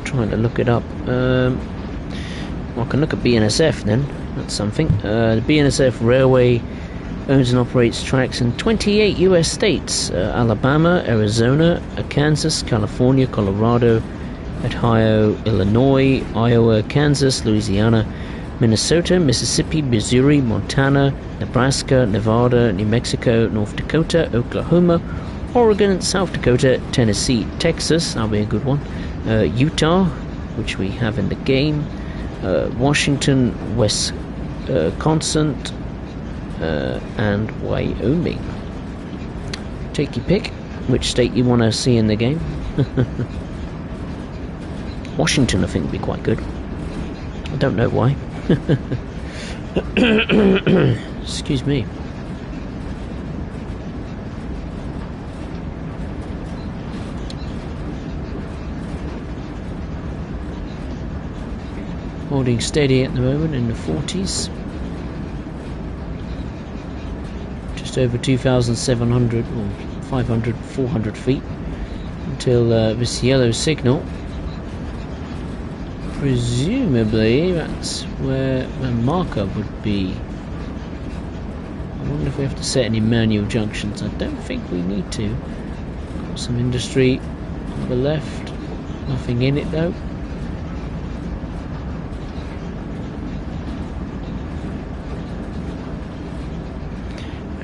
trying to look it up. Well, I can look at BNSF then. That's something. The BNSF Railway owns and operates tracks in 28 US states: Alabama, Arizona, Kansas, California, Colorado, Ohio, Illinois, Iowa, Kansas, Louisiana, Minnesota, Mississippi, Missouri, Montana, Nebraska, Nevada, New Mexico, North Dakota, Oklahoma, Oregon, South Dakota, Tennessee, Texas, that'll be a good one, Utah, which we have in the game, Washington, Wisconsin, and Wyoming. Take your pick, which state you want to see in the game. Washington, I think, would be quite good. I don't know why. Excuse me. Holding steady at the moment in the 40s. Just over 2,700 or 500, 400 feet until this yellow signal. Presumably that's where the marker would be. I wonder if we have to set any manual junctions. I don't think we need to. Got some industry on the left. Nothing in it though.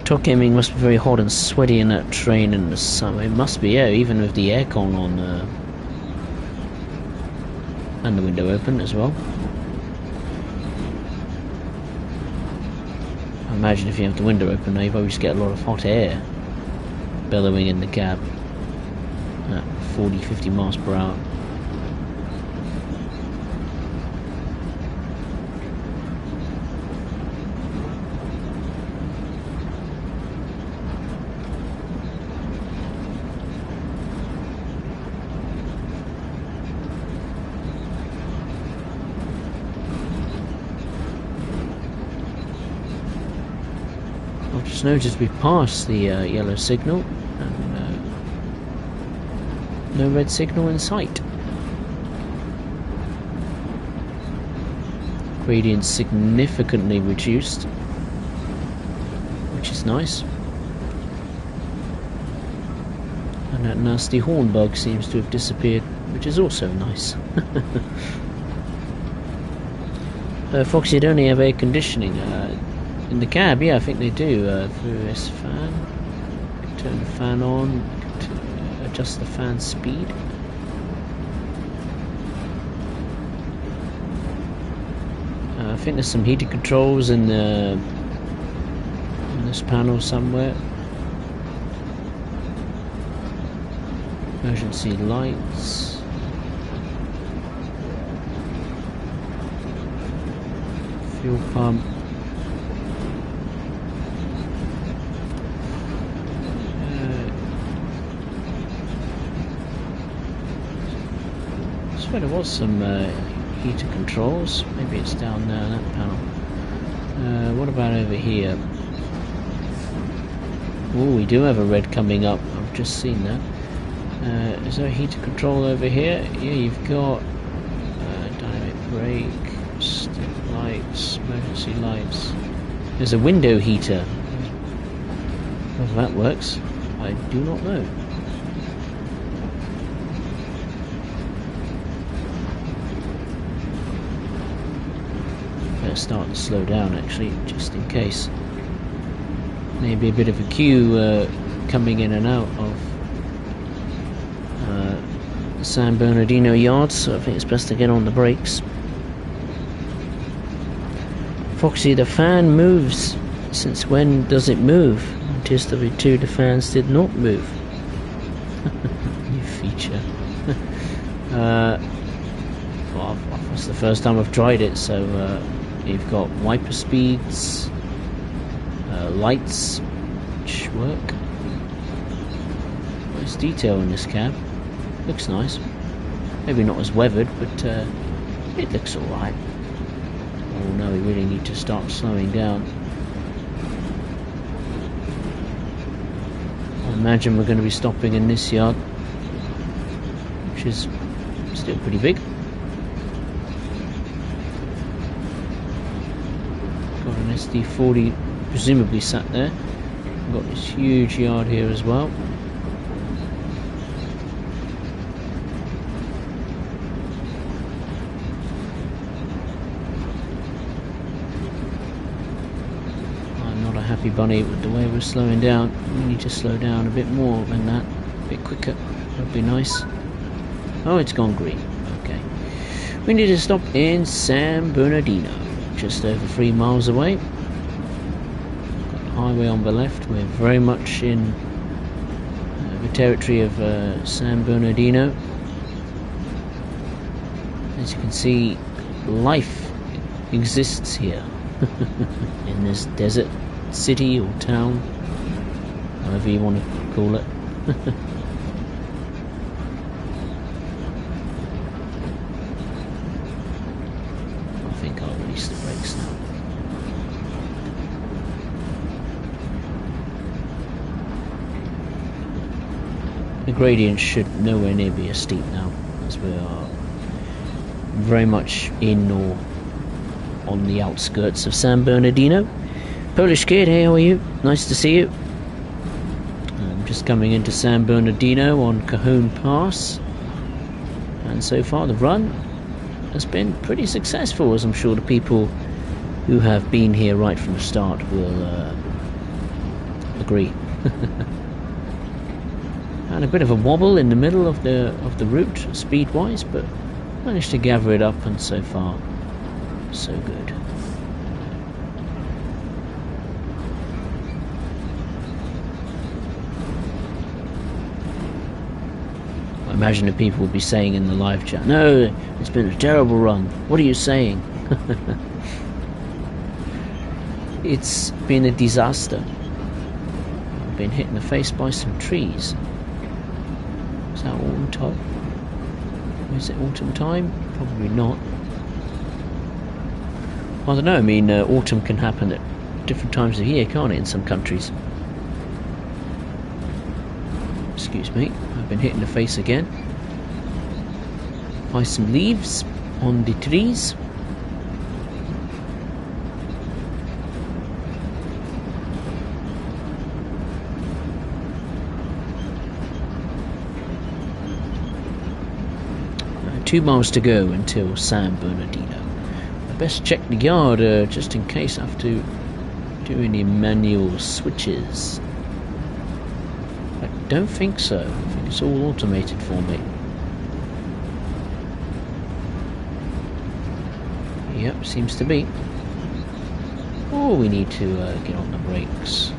Top gaming must be very hot and sweaty in that train in the summer. It must be, yeah, even with the aircon on and the window open as well. I imagine if you have the window open now, you probably just get a lot of hot air bellowing in the cab at 40-50 miles per hour. I've just noticed we passed the yellow signal and no red signal in sight. Gradient significantly reduced, which is nice. And that nasty horn bug seems to have disappeared, which is also nice. Foxy, you don't have air conditioning. In the cab, yeah, I think they do. Through this fan, turn the fan on, adjust the fan speed. I think there's some heater controls in this panel somewhere. Emergency lights. Fuel pump. There was some heater controls. Maybe it's down there in that panel. What about over here? Oh, we do have a red coming up. I've just seen that. Is there a heater control over here? Yeah, you've got dynamic brake, stick lights, emergency lights. There's a window heater. Whether that works, I do not know. Start to slow down actually, just in case. Maybe a bit of a queue coming in and out of San Bernardino yards, so I think it's best to get on the brakes. Foxy, the fan moves. Since when does it move? Until W2 the fans did not move. New feature. Well, it's the first time I've tried it, so you've got wiper speeds, lights, which work. Nice detail in this cab. Looks nice. Maybe not as weathered, but it looks alright. Oh no, we really need to start slowing down. I imagine we're going to be stopping in this yard, which is just still pretty big. Got an SD40 presumably sat there. Got this huge yard here as well. I'm not a happy bunny with the way we're slowing down. We need to slow down a bit more than that, a bit quicker. That'd be nice. Oh, it's gone green. Okay. We need to stop in San Bernardino, just over 3 miles away. Got the highway on the left. We're very much in the territory of San Bernardino. As you can see, life exists here in this desert city or town, however you want to call it. I think I'll release the brakes now. The gradient should nowhere near be as steep now, as we are very much in or on the outskirts of San Bernardino. Polish kid, hey, how are you? Nice to see you. I'm just coming into San Bernardino on Cajon Pass, and so far the run has been pretty successful, as I'm sure the people who have been here right from the start will agree. And a bit of a wobble in the middle of the route, speed-wise, but managed to gather it up, and so far, so good. I imagine the people will be saying in the live chat, "No, it's been a terrible run. What are you saying?" It's been a disaster. I've been hit in the face by some trees. Is that autumn time? Is it autumn time? Probably not. I don't know, I mean, autumn can happen at different times of year, can't it, in some countries? Excuse me, I've been hit in the face again by some leaves on the trees. Two miles to go until San Bernardino. I best check the yard just in case I have to do any manual switches. I don't think so. I think it's all automated for me. Yep, seems to be. Oh, we need to get on the brakes.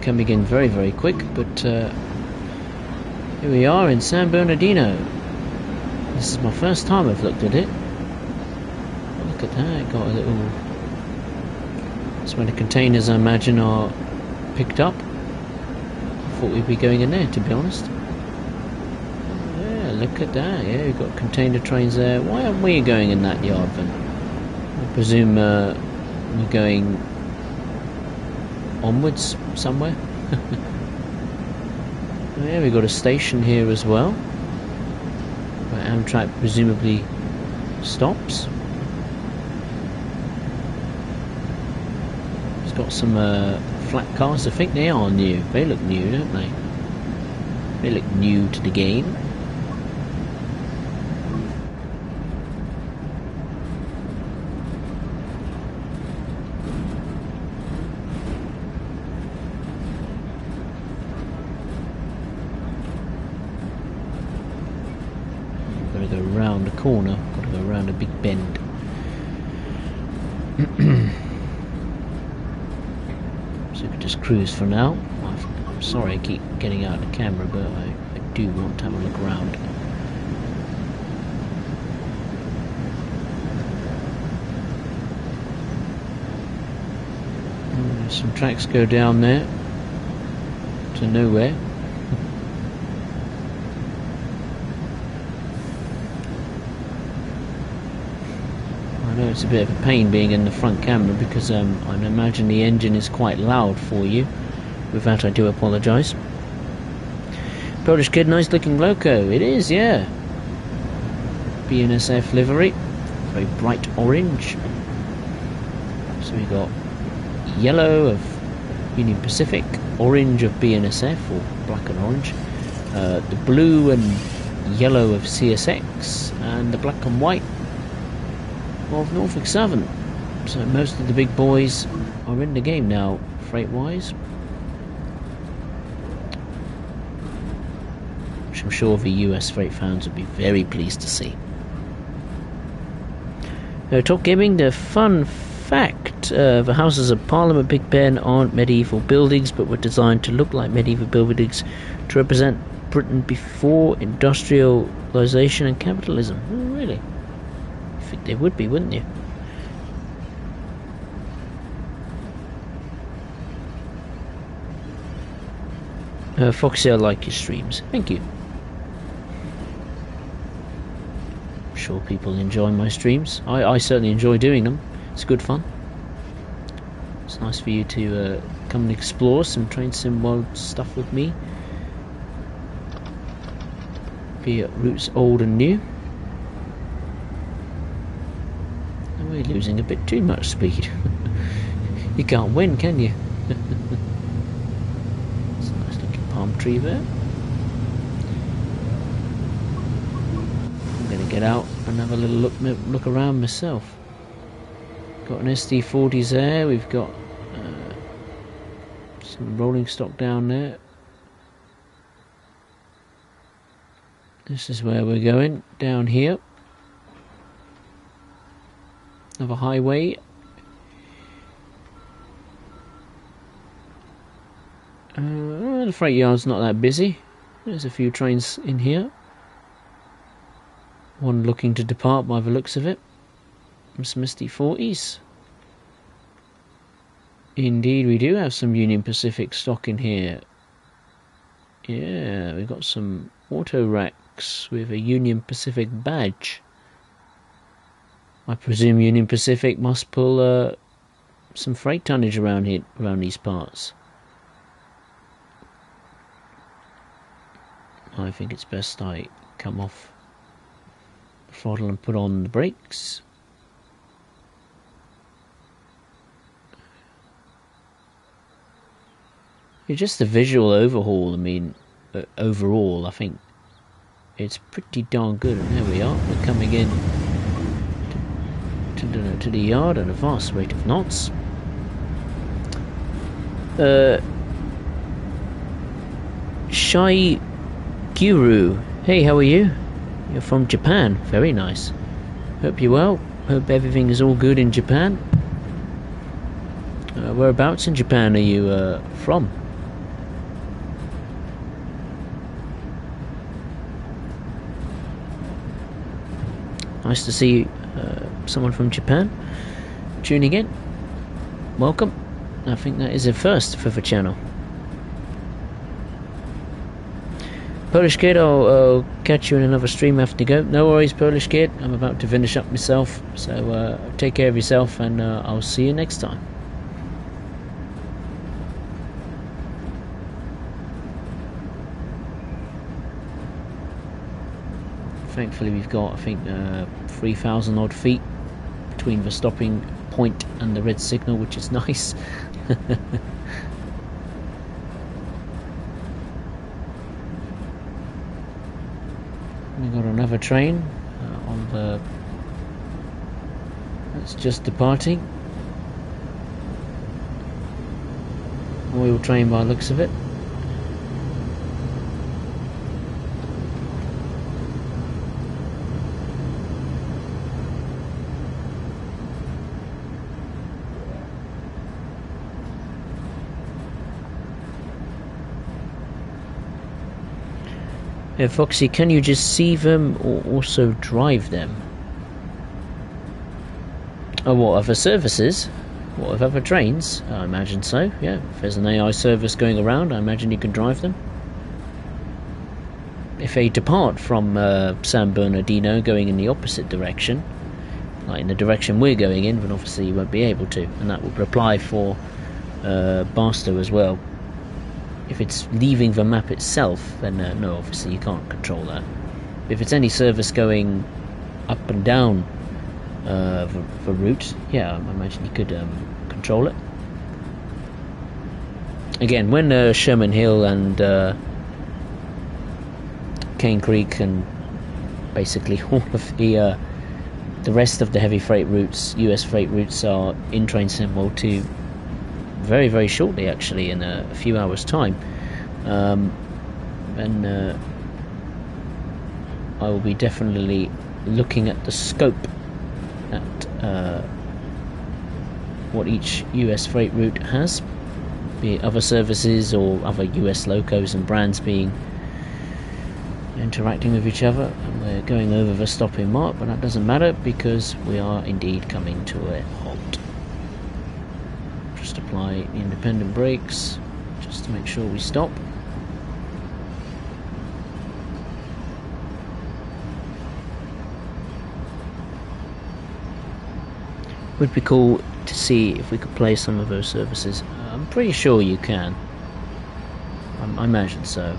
Coming in very, very quick, but here we are in San Bernardino. This is my first time I've looked at it. Look at that, got a little... That's where the containers, I imagine, are picked up. I thought we'd be going in there, to be honest. Yeah, look at that. Yeah, we've got container trains there. Why aren't we going in that yard then? I presume we're going onwards somewhere. Yeah, we've got a station here as well, where Amtrak presumably stops. It's got some flat cars. I think they are new. They look new, don't they? They look new to the game. Go round the corner, got to go around a big bend. So we can just cruise for now. I'm sorry I keep getting out of the camera, but I do want to have a look around. Some tracks go down there to nowhere. I know it's a bit of a pain being in the front camera because I imagine the engine is quite loud for you. With that I do apologise. Polish kid, nice looking loco. It is, yeah. BNSF livery. Very bright orange. So we got yellow of Union Pacific, orange of BNSF, or black and orange. The blue and yellow of CSX, and the black and white of Norfolk Southern. So most of the big boys are in the game now, freight-wise. Which I'm sure the US freight fans would be very pleased to see. Talk Gaming, the fun fact, the Houses of Parliament Big Ben aren't medieval buildings, but were designed to look like medieval buildings to represent Britain before industrialisation and capitalism. Oh, really? I think they would be, wouldn't you? Foxy, I like your streams. Thank you. I'm sure people enjoy my streams. I certainly enjoy doing them. It's good fun. It's nice for you to come and explore some Train Sim World stuff with me. Be it routes old and new. And we're losing a bit too much speed. You can't win, can you? It's a nice looking palm tree there. I'm going to get out and have a little look around myself. Got an SD40s there. We've got some rolling stock down there. This is where we're going, down here. Another highway. The freight yard's not that busy. There's a few trains in here. One looking to depart by the looks of it. Some SD40s. Indeed, we do have some Union Pacific stock in here. Yeah, we've got some auto racks with a Union Pacific badge. I presume Union Pacific must pull some freight tonnage around here, around these parts. I think it's best I come off the throttle and put on the brakes. Yeah, just the visual overhaul, I mean, overall, I think it's pretty darn good. And there we are, we're coming in to the yard at a fast rate of knots. Shai Guru, hey, how are you? You're from Japan, very nice. Hope you're well, hope everything is all good in Japan. Whereabouts in Japan are you from? Nice to see someone from Japan tuning in. Welcome. I think that is a first for the channel. Polish Kid, I'll catch you in another stream after you go. No worries, Polish Kid. I'm about to finish up myself. So take care of yourself, and I'll see you next time. Thankfully we've got, I think, 3,000 odd feet between the stopping point and the red signal, which is nice. We've got another train on the... that's just departing. Oil train by the looks of it. Foxy, can you just see them or also drive them? Oh, what, other services? What, of other trains? I imagine so, yeah. If there's an AI service going around, I imagine you can drive them. If they depart from San Bernardino going in the opposite direction, like in the direction we're going in, but obviously you won't be able to, and that would apply for Barstow as well. If it's leaving the map itself, then no, obviously you can't control that. If it's any service going up and down the route, yeah, I imagine you could control it. Again, when Sherman Hill and Cane Creek and basically all of the rest of the heavy freight routes, US freight routes, are in Train Sim World 2 very, very shortly, actually, in a few hours' time. And I will be definitely looking at the scope at what each US freight route has, be it other services or other US locos and brands interacting with each other. And we're going over the stopping mark, but that doesn't matter because we are indeed coming to a halt. Just apply the independent brakes just to make sure we stop. Would be cool to see if we could play some of those services. I'm pretty sure you can. I imagine so.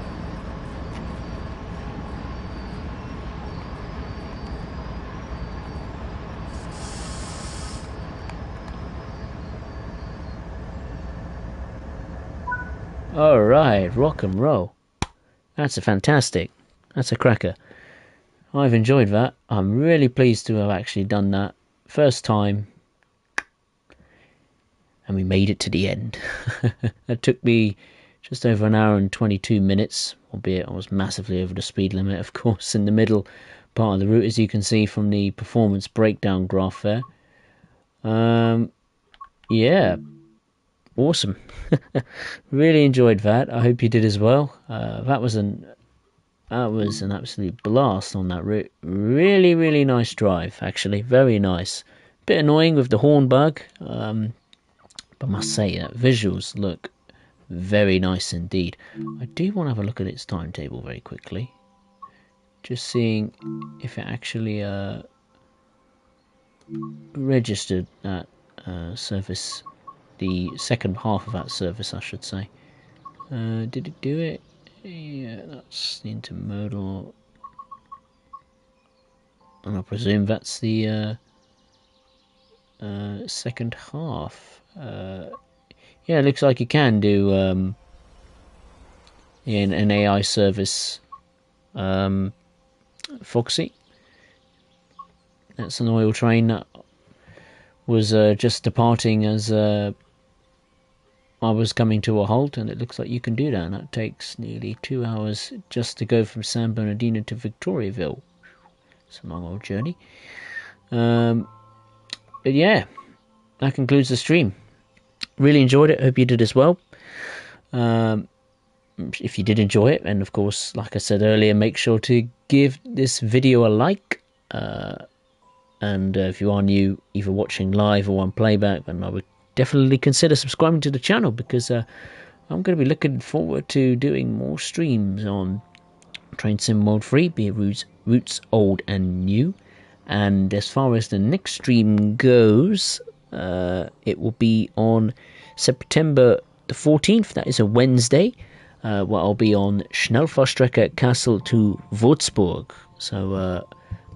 Alright, rock and roll. That's that's a cracker. I've enjoyed that. I'm really pleased to have actually done that. First time. And we made it to the end. It took me just over an hour and 22 minutes, albeit I was massively over the speed limit, of course, in the middle part of the route, as you can see from the performance breakdown graph there. Yeah, awesome. Really enjoyed that. I hope you did as well. That was an absolute blast on that route. Really, really nice drive, actually. Very nice. Bit annoying with the horn bug. I must say that visuals look very nice indeed. I do want to have a look at its timetable very quickly, just seeing if it actually registered that service, the second half of that service, I should say. Did it do it? Yeah, that's the intermodal, and I presume that's the second half. Yeah, it looks like you can do an AI service. Foxy. That's an oil train that was just departing as I was coming to a halt, and it looks like you can do that. And that takes nearly 2 hours just to go from San Bernardino to Victoriaville. It's a long old journey. But yeah, that concludes the stream. Really enjoyed it. Hope you did as well. If you did enjoy it, and of course, like I said earlier, make sure to give this video a like. And if you are new, either watching live or on playback, then I would definitely consider subscribing to the channel, because I'm going to be looking forward to doing more streams on Train Sim World 3, be it routes old and new. And as far as the next stream goes, it will be on September the 14th. That is a Wednesday, where I'll be on Schnellfahrstrecke Kassel to Würzburg. So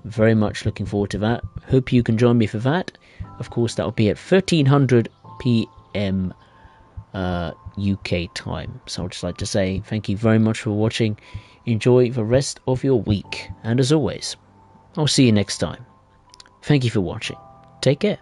very much looking forward to that. Hope you can join me for that. Of course, that will be at 1300 PM UK time. So I'd just like to say thank you very much for watching. Enjoy the rest of your week, and as always, I'll see you next time. Thank you for watching. Take care.